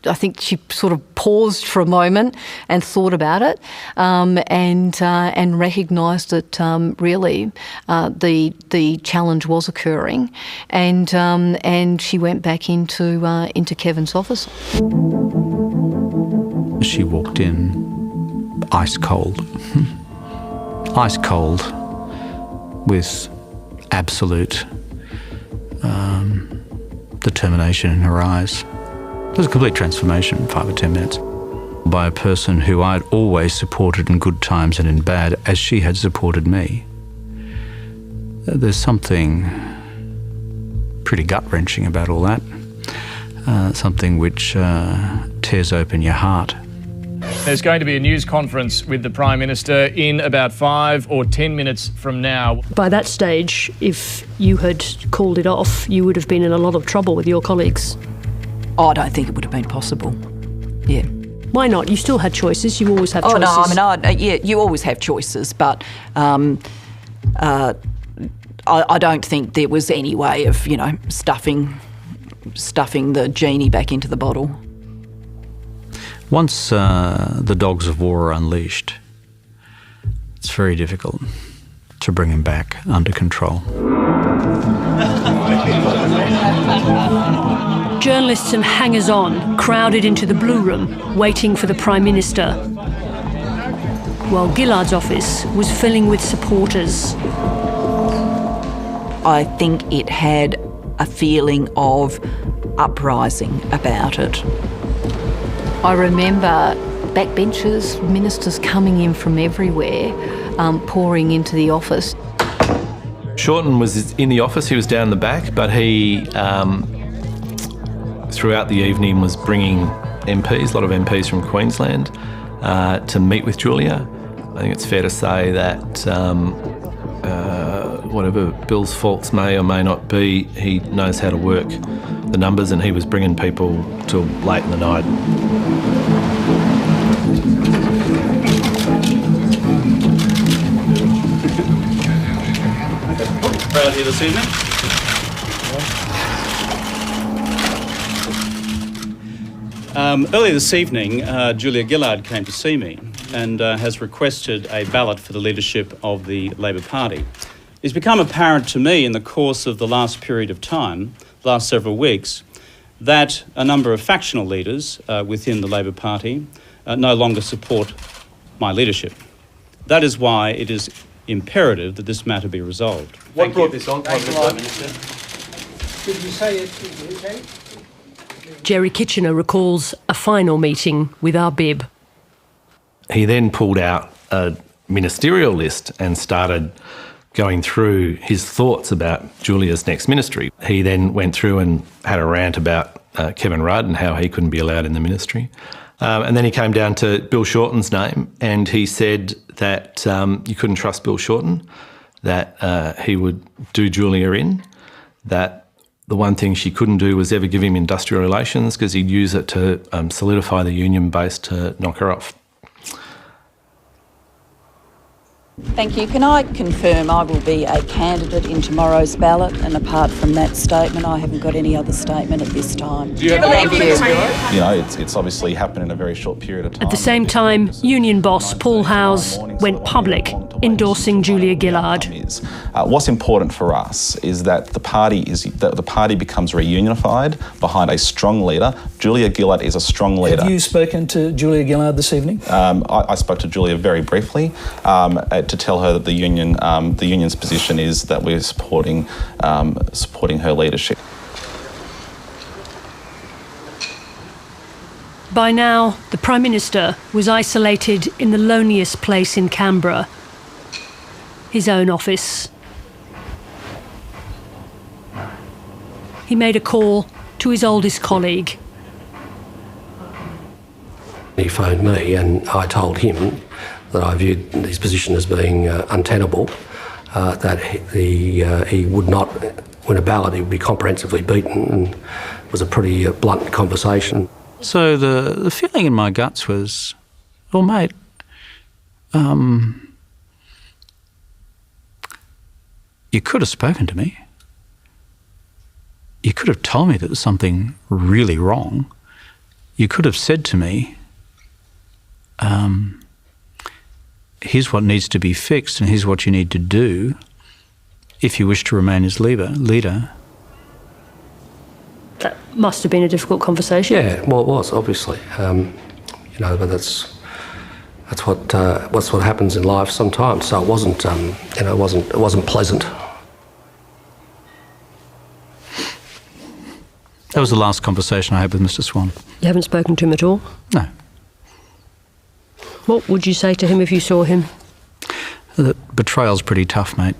I think she sort of paused for a moment and thought about it, and recognised that really the challenge was occurring, and she went back into Kevin's office. She walked in, ice cold, with absolute determination in her eyes. It was a complete transformation in 5 or 10 minutes by a person who I'd always supported in good times and in bad, as she had supported me. There's something pretty gut-wrenching about all that, something which tears open your heart. There's going to be a news conference with the Prime Minister in about 5 or 10 minutes from now. By that stage, if you had called it off, you would have been in a lot of trouble with your colleagues. I don't think it would have been possible. Yeah. Why not? You still had choices. You always have choices. Oh, no, you always have choices, but I don't think there was any way of, stuffing the genie back into the bottle. Once the dogs of war are unleashed, it's very difficult. to bring him back under control. Journalists and hangers-on crowded into the Blue Room, waiting for the Prime Minister, while Gillard's office was filling with supporters. I think it had a feeling of uprising about it. I remember backbenchers, ministers coming in from everywhere, pouring into the office. Shorten was in the office, he was down the back, but he, throughout the evening, was bringing MPs, a lot of MPs from Queensland, to meet with Julia. I think it's fair to say that whatever Bill's faults may or may not be, he knows how to work the numbers, and he was bringing people till late in the night. Proud here this evening. Earlier this evening, Julia Gillard came to see me and has requested a ballot for the leadership of the Labor Party. It's become apparent to me in the course of the last period of time, the last several weeks, that a number of factional leaders within the Labor Party no longer support my leadership. That is why it is imperative that this matter be resolved. What brought this on, Prime Minister? Did you say it, okay? Jerry Kitchener recalls a final meeting with our Bib. He then pulled out a ministerial list and started going through his thoughts about Julia's next ministry. He then went through and had a rant about Kevin Rudd and how he couldn't be allowed in the ministry. And then he came down to Bill Shorten's name, and he said that you couldn't trust Bill Shorten, that he would do Julia in, that the one thing she couldn't do was ever give him industrial relations because he'd use it to solidify the union base to knock her off. Thank you. Can I confirm I will be a candidate in tomorrow's ballot, and apart from that statement, I haven't got any other statement at this time. Do you believe You know, it's obviously happened in a very short period of time. At the same time, union boss Paul Howes went public endorsing Julia Gillard. What's important for us is that the party becomes reunified behind a strong leader. Julia Gillard is a strong leader. Have you spoken to Julia Gillard this evening? I spoke to Julia very briefly to tell her that the union's position is that we're supporting her leadership. By now, the Prime Minister was isolated in the loneliest place in Canberra, his own office. He made a call to his oldest colleague. He phoned me and I told him that I viewed his position as being untenable, that he would not win a ballot, he would be comprehensively beaten, and it was a pretty blunt conversation. So the feeling in my guts was, well, mate, you could have spoken to me. You could have told me that there was something really wrong. You could have said to me, here's what needs to be fixed and here's what you need to do if you wish to remain as leader. That must have been a difficult conversation. Yeah, well, it was, obviously. But that's what happens in life sometimes. So it wasn't, it wasn't pleasant. That was the last conversation I had with Mr. Swan. You haven't spoken to him at all? No. What would you say to him if you saw him? The betrayal's pretty tough, mate.